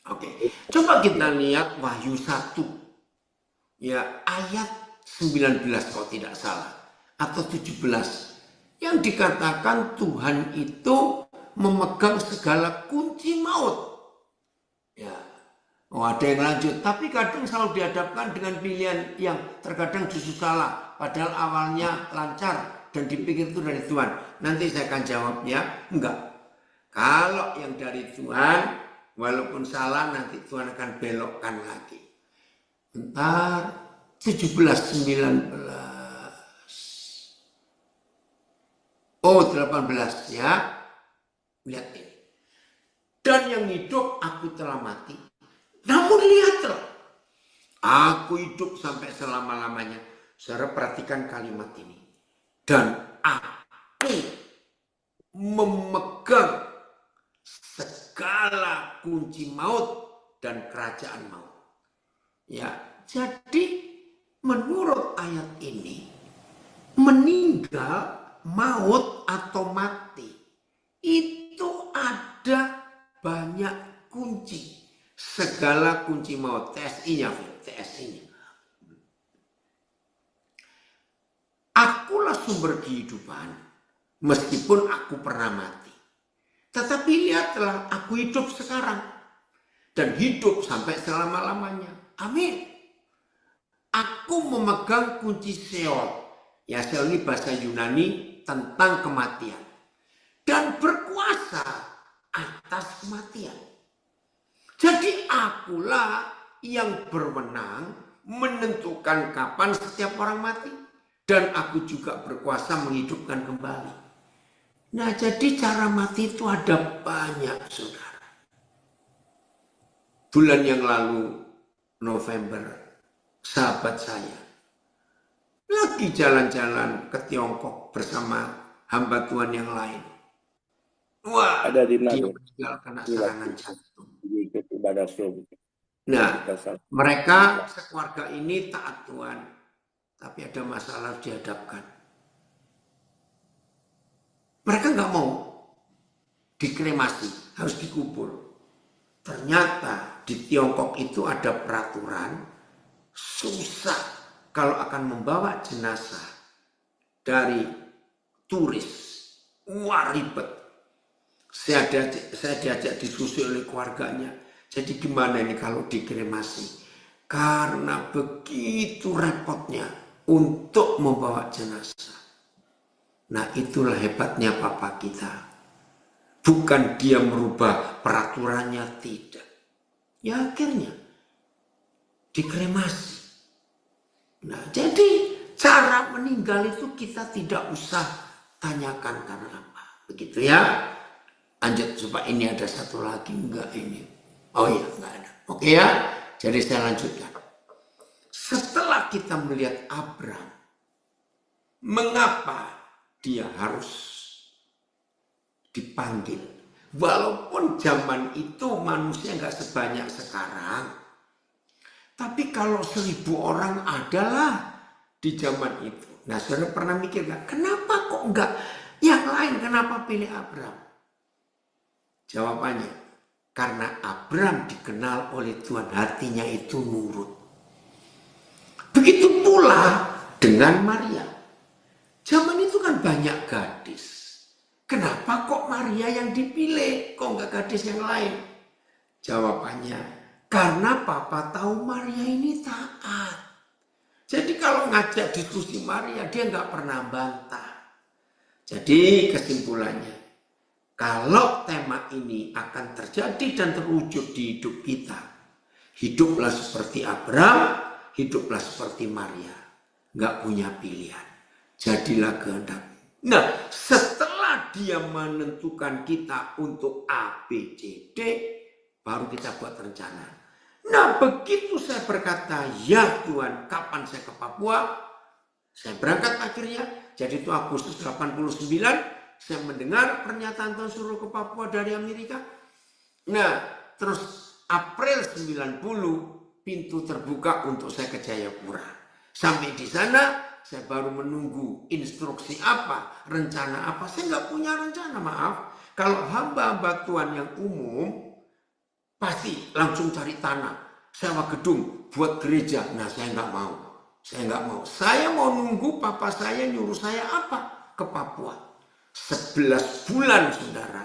Oke, coba kita lihat Wahyu 1. Ya, ayat 19 kalau tidak salah atau 17. Yang dikatakan Tuhan itu memegang segala kunci maut. Ya. Oh, ada yang lanjut, tapi kadang selalu dihadapkan dengan pilihan yang terkadang justru salah, padahal awalnya lancar dan dipikir itu dari Tuhan. Nanti saya akan jawabnya, enggak. Kalau yang dari Tuhan, walaupun salah, nanti Tuhan akan belokkan lagi. Bentar, 17, 19. Oh, 18 ya. Lihat ini. Dan yang hidup aku telah mati. Namun lihatlah, aku hidup sampai selama-lamanya. Saudara perhatikan kalimat ini. Dan aku memegang segala kunci maut dan kerajaan maut. Ya, jadi menurut ayat ini, meninggal, maut atau mati, itu ada banyak kunci. Segala kunci maut, TSI-nya, TSI-nya. Akulah sumber kehidupan, meskipun aku pernah mati. Tetapi lihatlah, aku hidup sekarang. Dan hidup sampai selama-lamanya. Amin. Aku memegang kunci Seol. Ya, Seol ini bahasa Yunani tentang kematian. Dan berkuasa atas kematian. Jadi akulah yang berwenang menentukan kapan setiap orang mati. Dan aku juga berkuasa menghidupkan kembali. Nah, jadi cara mati itu ada banyak, saudara. Bulan yang lalu, November, sahabat saya lagi jalan-jalan ke Tiongkok bersama hamba Tuhan yang lain. Wah, ada di dia meninggal karena serangan jantung. Nah, mereka sekeluarga ini taat Tuhan, tapi ada masalah dihadapkan. Mereka nggak mau dikremasi, harus dikubur. Ternyata di Tiongkok itu ada peraturan susah kalau akan membawa jenazah dari turis. Wah, ribet. Saya diajak diskusi oleh keluarganya. Jadi gimana ini kalau dikremasi? Karena begitu repotnya untuk membawa jenazah. Nah, itulah hebatnya Papa kita. Bukan dia merubah peraturannya, tidak. Ya akhirnya dikremasi. Nah, jadi cara meninggal itu kita tidak usah tanyakan karena apa. Begitu ya. Lanjut, coba ini ada satu lagi, enggak ini. Oh iya, enggak ada. Oke ya. Jadi saya lanjutkan. Setelah kita melihat Abraham, mengapa dia harus dipanggil? Walaupun zaman itu manusia nggak sebanyak sekarang, tapi kalau 1.000 orang adalah di zaman itu. Nah, saudara pernah mikir nggak? Kenapa kok nggak yang lain? Kenapa pilih Abraham? Jawabannya, karena Abraham dikenal oleh Tuhan, hatinya itu nurut. Begitu pula dengan Maria. Zaman itu kan banyak gadis. Kenapa kok Maria yang dipilih? Kok nggak gadis yang lain? Jawabannya, karena Papa tahu Maria ini taat. Jadi kalau ngajak diskusi Maria, dia nggak pernah bantah. Jadi kesimpulannya, kalau tema ini akan terjadi dan terwujud di hidup kita, hiduplah seperti Abraham, hiduplah seperti Maria. Nggak punya pilihan. Jadilah kehendak. Nah, setelah dia menentukan kita untuk A, B, C, D, baru kita buat rencana. Nah, begitu saya berkata, ya Tuhan, kapan saya ke Papua? Saya berangkat akhirnya, jadi itu Agustus 89, saya mendengar pernyataan Tuhan suruh ke Papua dari Amerika. Nah, terus April 90, pintu terbuka untuk saya ke Jayapura. Sampai di sana, saya baru menunggu instruksi apa, rencana apa. Saya nggak punya rencana, maaf. Kalau hamba-hamba Tuhan yang umum, pasti langsung cari tanah, sewa gedung, buat gereja. Nah, saya nggak mau. Saya mau nunggu Papa saya nyuruh saya apa? Ke Papua. 11 bulan, saudara.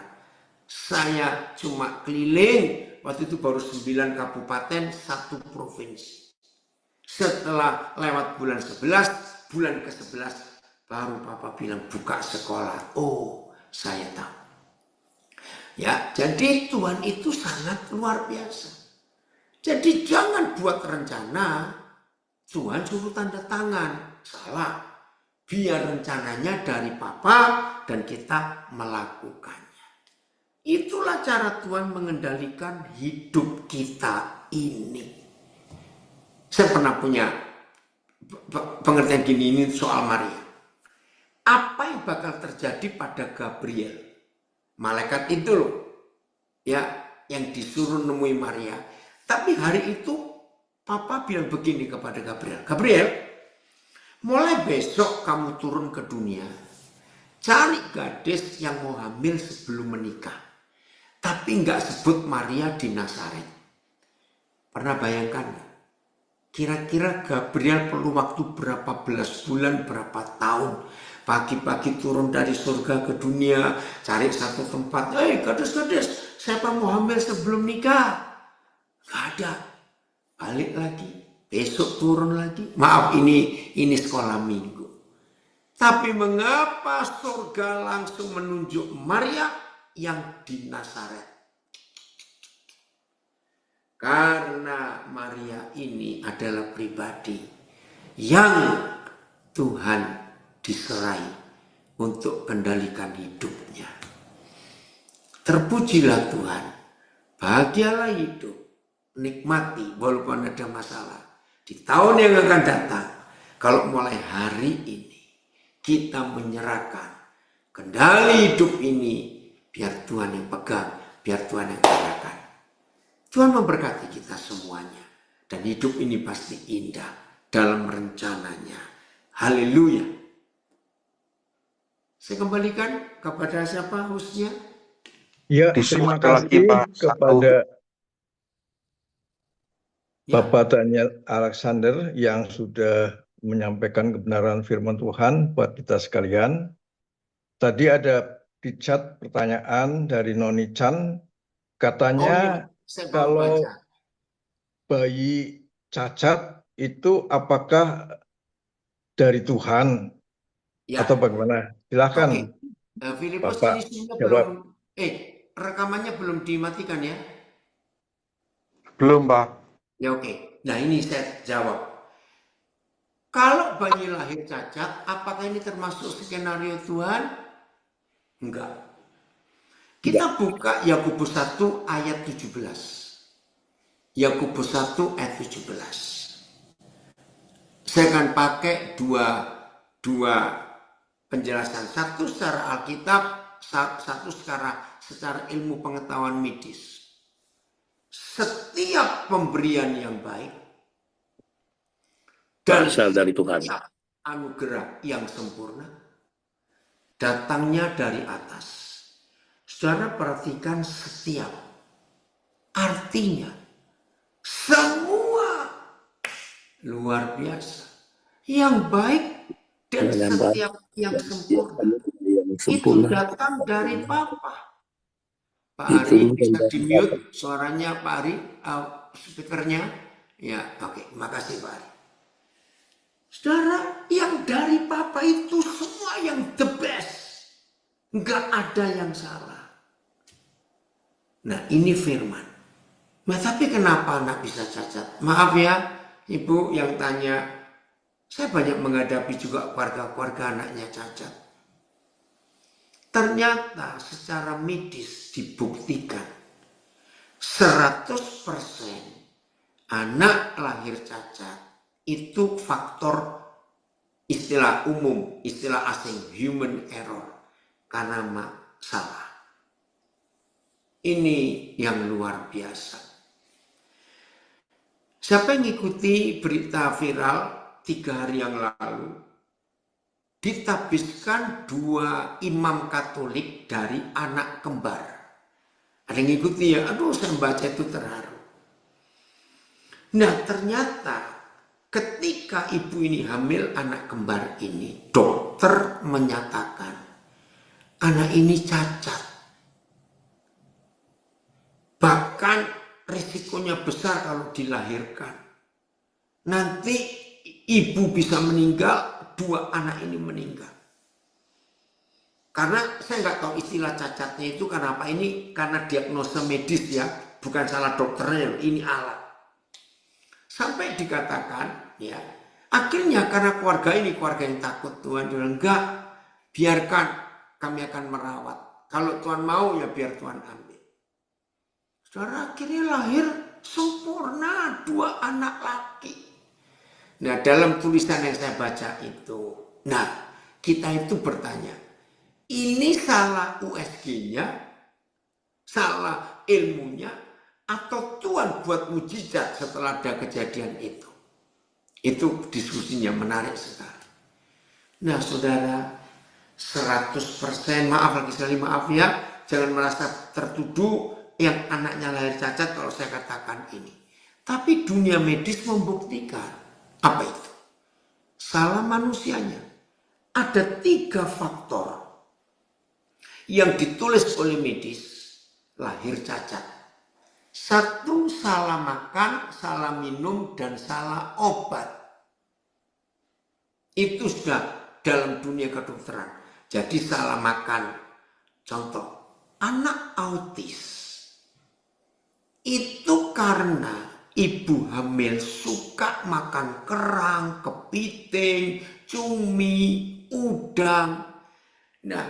Saya cuma keliling. Waktu itu baru 9 kabupaten, 1 provinsi. Setelah lewat bulan 11, bulan ke-11, baru Papa bilang buka sekolah. Oh, saya tahu. Ya, jadi Tuhan itu sangat luar biasa. Jadi jangan buat rencana, Tuhan suruh tanda tangan. Salah. Biar rencananya dari Papa dan kita melakukannya. Itulah cara Tuhan mengendalikan hidup kita ini. Saya pernah punya pengertian gini ini soal Maria. Apa yang bakal terjadi pada Gabriel? Malaikat itu loh, ya, yang disuruh nemui Maria. Tapi hari itu Papa bilang begini kepada Gabriel. Gabriel, mulai besok kamu turun ke dunia, cari gadis yang mau hamil sebelum menikah. Tapi nggak sebut Maria di Nazaret. Pernah bayangkan? Kira-kira Gabriel perlu waktu berapa belas bulan, berapa tahun. Pagi-pagi turun dari surga ke dunia, cari satu tempat. Gadis-gadis, siapa mau hamil sebelum nikah? Gak ada. Balik lagi, besok turun lagi. Maaf, ini sekolah minggu. Tapi mengapa surga langsung menunjuk Maria yang di Nazaret? Karena Maria ini adalah pribadi yang Tuhan diserai untuk kendalikan hidupnya. Terpujilah Tuhan, bahagialah hidup, nikmati walaupun ada masalah. Di tahun yang akan datang, kalau mulai hari ini kita menyerahkan kendali hidup ini, biar Tuhan yang pegang, biar Tuhan yang arahkan. Tuhan memberkati kita semuanya. Dan hidup ini pasti indah dalam rencananya. Haleluya. Saya kembalikan kepada siapa hostnya? Ya, terima kasih kepada Bapak Daniel Alexander yang sudah menyampaikan kebenaran firman Tuhan buat kita sekalian. Tadi ada di chat pertanyaan dari Noni Chan, katanya kalau bayi cacat itu apakah dari Tuhan Ya, atau bagaimana? oke. Silakan Filipus ini Bapak sebenarnya belum, jawab. rekamannya belum dimatikan ya? Belum, Pak. Ya oke. Nah ini saya jawab. Kalau bayi lahir cacat, apakah ini termasuk skenario Tuhan? Enggak. Kita buka Yakobus 1 ayat 17. Yakobus 1 ayat 17. Saya akan pakai dua penjelasan. Satu secara Alkitab, satu secara ilmu pengetahuan medis. Setiap pemberian yang baik dan berasal dari Tuhan. setiap anugerah yang sempurna datangnya dari atas. Saudara perhatikan setiap. Artinya semua luar biasa. Yang baik dan setiap yang sempurna. Itu datang dari Bapa. Pak Ari bisa di-mute suaranya Pak Ari, speakernya. Ya, oke, makasih Pak Ari. Saudara, yang dari Bapa itu semua yang the best. Nggak ada yang salah. Nah, ini firman. Nah, tapi kenapa anak bisa cacat? Maaf ya, Ibu yang tanya. Saya banyak menghadapi juga keluarga-keluarga anaknya cacat. Ternyata secara medis dibuktikan 100% anak lahir cacat itu faktor istilah umum, istilah asing, human error, karena salah. Ini yang luar biasa. Siapa yang mengikuti berita viral 3 hari yang lalu, ditabiskan 2 imam Katolik dari anak kembar. Ada yang ngikuti ya? Aduh, saya baca itu terharu. Nah, ternyata ketika ibu ini hamil anak kembar ini, dokter menyatakan anak ini cacat. Bahkan risikonya besar kalau dilahirkan. Nanti ibu bisa meninggal, 2 anak ini meninggal. Karena saya nggak tahu istilah cacatnya itu karena apa. Ini karena diagnosa medis ya, bukan salah dokternya, ini alat. Sampai dikatakan ya, akhirnya karena keluarga ini keluarga yang takut Tuhan, dia bilang enggak, biarkan kami akan merawat. Kalau Tuhan mau ya biar Tuhan ambil. Saudara, akhirnya lahir sempurna 2 anak laki. Nah, dalam tulisan yang saya baca itu, nah, kita itu bertanya, ini salah USG-nya, salah ilmunya, atau Tuhan buat mujizat setelah ada kejadian itu? Itu diskusinya menarik sekali. Nah, saudara, 100% maaf lagi sekali, maaf ya, jangan merasa tertuduh yang anaknya lahir cacat kalau saya katakan ini. Tapi dunia medis membuktikan. Apa itu? Salah manusianya. Ada 3 faktor yang ditulis oleh medis lahir cacat. 1, salah makan, salah minum, dan salah obat. Itu sudah dalam dunia kedokteran. Jadi salah makan. Contoh, anak autis itu karena ibu hamil suka makan kerang, kepiting, cumi, udang. Nah,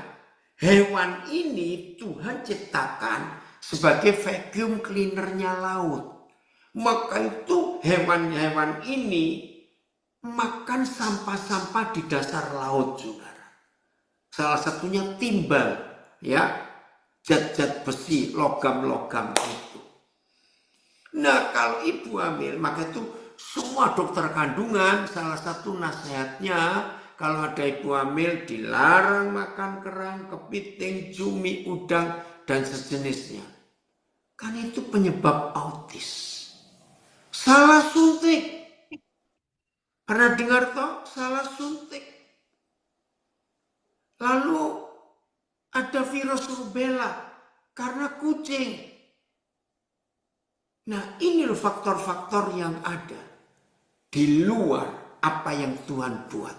hewan ini Tuhan ciptakan sebagai vacuum cleanernya laut. Maka itu hewan-hewan ini makan sampah-sampah di dasar laut, saudara. Salah satunya timbal, ya, zat-zat besi, logam-logam itu. Nah, kalau ibu hamil, maka itu semua dokter kandungan, salah satu nasihatnya, kalau ada ibu hamil dilarang makan kerang, kepiting, cumi, udang, dan sejenisnya. Kan itu penyebab autis. Salah suntik. Pernah dengar toh? Salah suntik. Lalu ada virus rubella karena kucing. Nah, ini loh faktor-faktor yang ada. di luar apa yang Tuhan buat.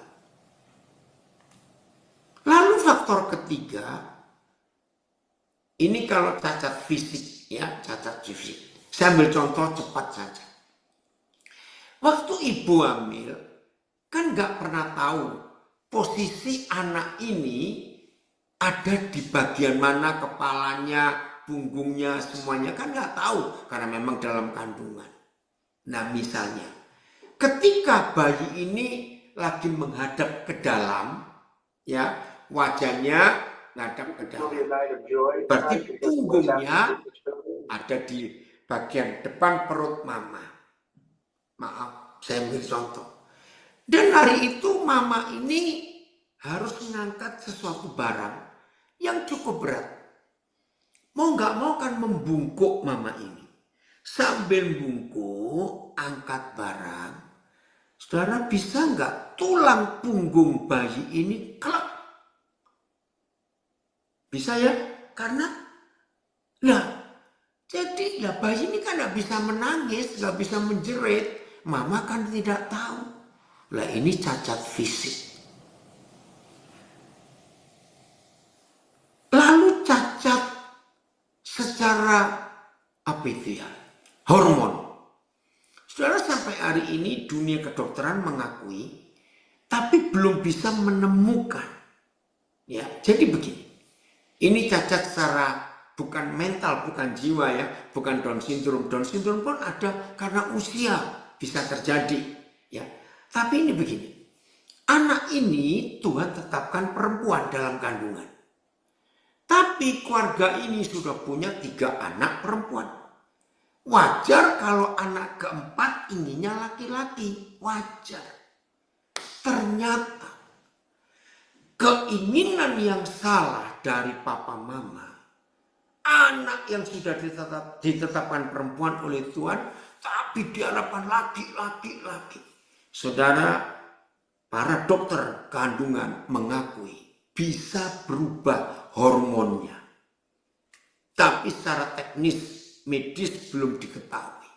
Lalu faktor ketiga, ini kalau cacat fisik ya, cacat fisik. Saya ambil contoh cepat saja. Waktu ibu hamil, kan nggak pernah tahu posisi anak ini ada di bagian mana, kepalanya, punggungnya, semuanya kan nggak tahu karena memang dalam kandungan. Nah misalnya, ketika bayi ini lagi menghadap ke dalam, ya wajahnya menghadap ke dalam, berarti punggungnya ada di bagian depan perut mama. Maaf, saya ambil contoh. Dan hari itu mama ini harus mengangkat sesuatu barang yang cukup berat. Mau nggak mau kan membungkuk mama ini. Sambil bungkuk, angkat barang. Saudara bisa nggak tulang punggung bayi ini klek? Bisa ya? Karena jadi bayi ini kan nggak bisa menangis, nggak bisa menjerit. Mama kan tidak tahu. Lah ini cacat fisik. Lalu cacat secara apa itu ya? Hormon. Saudara, sampai hari ini dunia kedokteran mengakui, tapi belum bisa menemukan. Ya, jadi begini. Ini cacat secara bukan mental, bukan jiwa ya, bukan Down syndrome. Down syndrome pun ada karena usia bisa terjadi. Ya, tapi ini begini. Anak ini Tuhan tetapkan perempuan dalam kandungan. Tapi keluarga ini sudah punya 3 anak perempuan. Wajar kalau anak keempat inginnya laki-laki. Wajar. Ternyata keinginan yang salah dari papa mama. Anak yang sudah ditetapkan perempuan oleh Tuhan. Tapi diharapkan laki-laki. Saudara, para dokter kandungan mengakui bisa berubah hormonnya. Tapi secara teknis medis belum diketahui.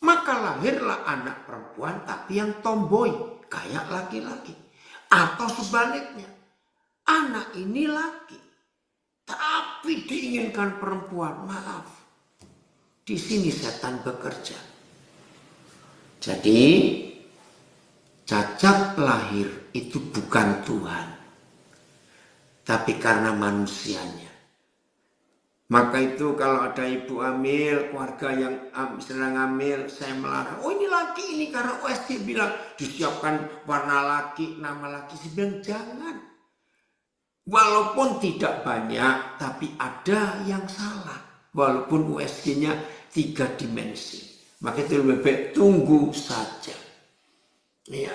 Maka lahirlah anak perempuan tapi yang tomboy, kayak laki-laki. Atau sebaliknya, anak ini laki, tapi diinginkan perempuan. Maaf, di sini setan bekerja. Jadi, cacat lahir itu bukan Tuhan, tapi karena manusianya. Maka itu kalau ada ibu hamil, keluarga yang sedang hamil, saya melarang. Oh ini laki ini karena USG bilang disiapkan warna laki, nama laki. Saya bilang jangan. Walaupun tidak banyak, tapi ada yang salah. Walaupun USG-nya 3 dimensi. Maka itu lebih baik tunggu saja. Ya.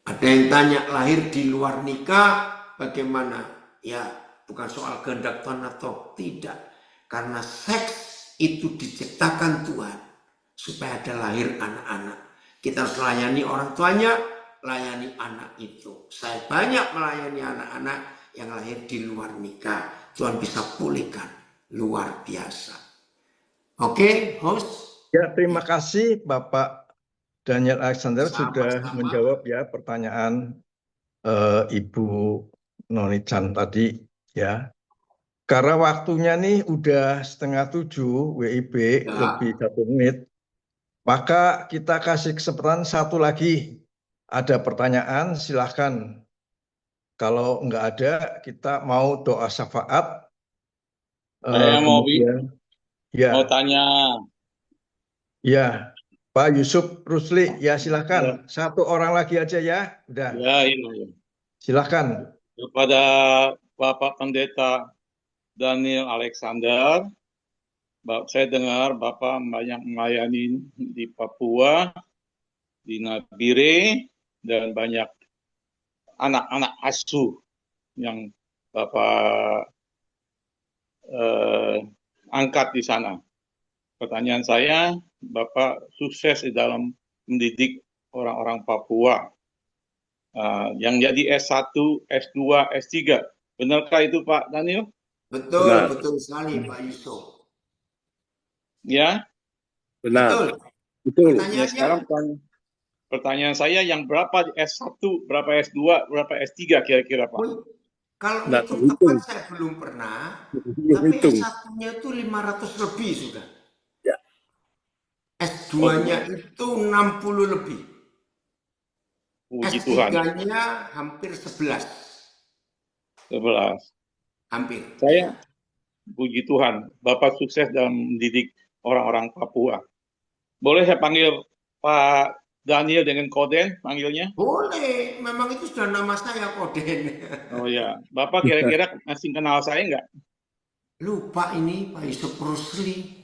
Ada yang tanya lahir di luar nikah bagaimana? Ya bukan soal kehendak Tuhan atau tidak. Karena seks itu diciptakan Tuhan supaya ada lahir anak-anak. Kita harus layani orang tuanya, layani anak itu. Saya banyak melayani anak-anak yang lahir di luar nikah. Tuhan bisa pulihkan, luar biasa. Oke, host. Ya, terima kasih Bapak Daniel Alexander sudah menjawab ya pertanyaan Ibu Noni Chan tadi ya. Karena waktunya nih udah 6:30 WIB lebih 1 menit, maka kita kasih kesempatan satu lagi. Ada pertanyaan silahkan. Kalau nggak ada, kita mau doa syafaat. Saya mau tanya. Ya, Pak Yusuf Rusli, ya silahkan. Satu orang lagi aja ya, udah. Ya, ini. Silahkan. Kepada Bapak Pendeta Daniel Alexander, saya dengar Bapak banyak melayani di Papua, di Nabire, dan banyak anak-anak asuh yang Bapak angkat di sana. Pertanyaan saya, Bapak sukses di dalam mendidik orang-orang Papua yang jadi S1, S2, S3. Benarkah itu Pak Daniel? Betul, betul sekali Pak Yusuf. Ya? Benar. Betul. Ya, sekarang Pertanyaan saya yang berapa S1, berapa S2, berapa S3 kira-kira Pak? Wih, kalau Nggak hitung terhitung. tepat saya belum pernah, Belum tapi hitung. S1-nya itu 500 lebih sudah. Ya. S2-nya itu 60 lebih. Puji Tuhan. S3-nya hampir 11. 11. Hampir. Saya puji Tuhan, Bapak sukses dalam mendidik orang-orang Papua. Boleh saya panggil Pak Daniel dengan Koden panggilnya? Boleh, memang itu sudah nama saya Koden. Oh ya, Bapak kira-kira masih kenal saya nggak? Lupa ini Pak Yusuf Rusli.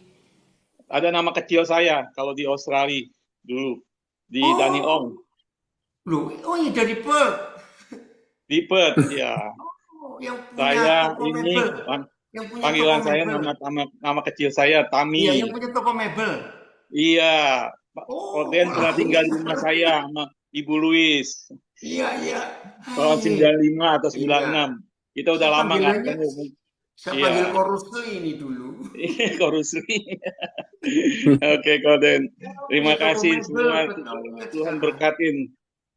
Ada nama kecil saya kalau di Australia dulu, di Oh. Dani Ong, Loh, oh iya dari Perth. di Perth, ya. Oh, yang punya Saya toko ini mebel. Yang punya panggilan toko saya mebel. nama kecil saya Iya, Tami. yang punya toko mebel. Iya, Pak Oh, Koden pernah wow. tinggal di rumah saya sama Ibu Louis Iya, iya. tahun 95 atau 96. Kita udah Saya lama nggak panggilannya, ketemu. saya Iya. panggil Korusli ini dulu. Korusli. Oke, Koden. Terima Punya toko kasih mebel, semua. betul, ingat Tuhan sekarang. berkatin.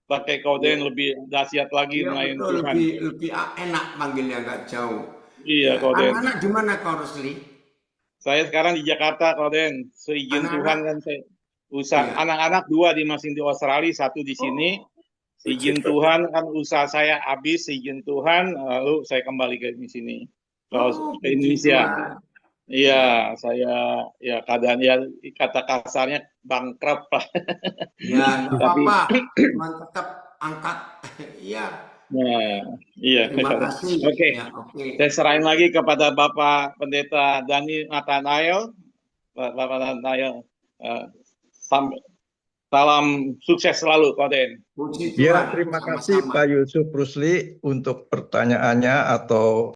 Pakai Koden lebih dahsyat lagi Iya, melayani betul, Tuhan. lebih enak panggilnya, nggak jauh. Iya, Koden. Anak-anak di mana Korusli? Saya sekarang di Jakarta, Koden. Seizin Anak-anak? Tuhan kan saya usaha. Iya. Anak-anak 2 masing di Australia, 1 di sini. Seizin Tuhan kan usaha saya habis, seizin Tuhan, lalu saya kembali ke sini. Kalau ke puji Indonesia. Tuhan. Iya, saya ya keadaan ya kata kasarnya bankrupt lah. Ya, nggak Tapi apa-apa. Cuman tetap angkat. Iya. nah, iya. Terima kasih. Oke. Ya, oke. Saya serahin lagi kepada Bapak Pendeta Dani Nathanael. Bapak Nathanael, salam sukses selalu, Koden. Puji Ya, Tuhan. terima kasih Sama-sama. Pak Yusuf Rusli untuk pertanyaannya atau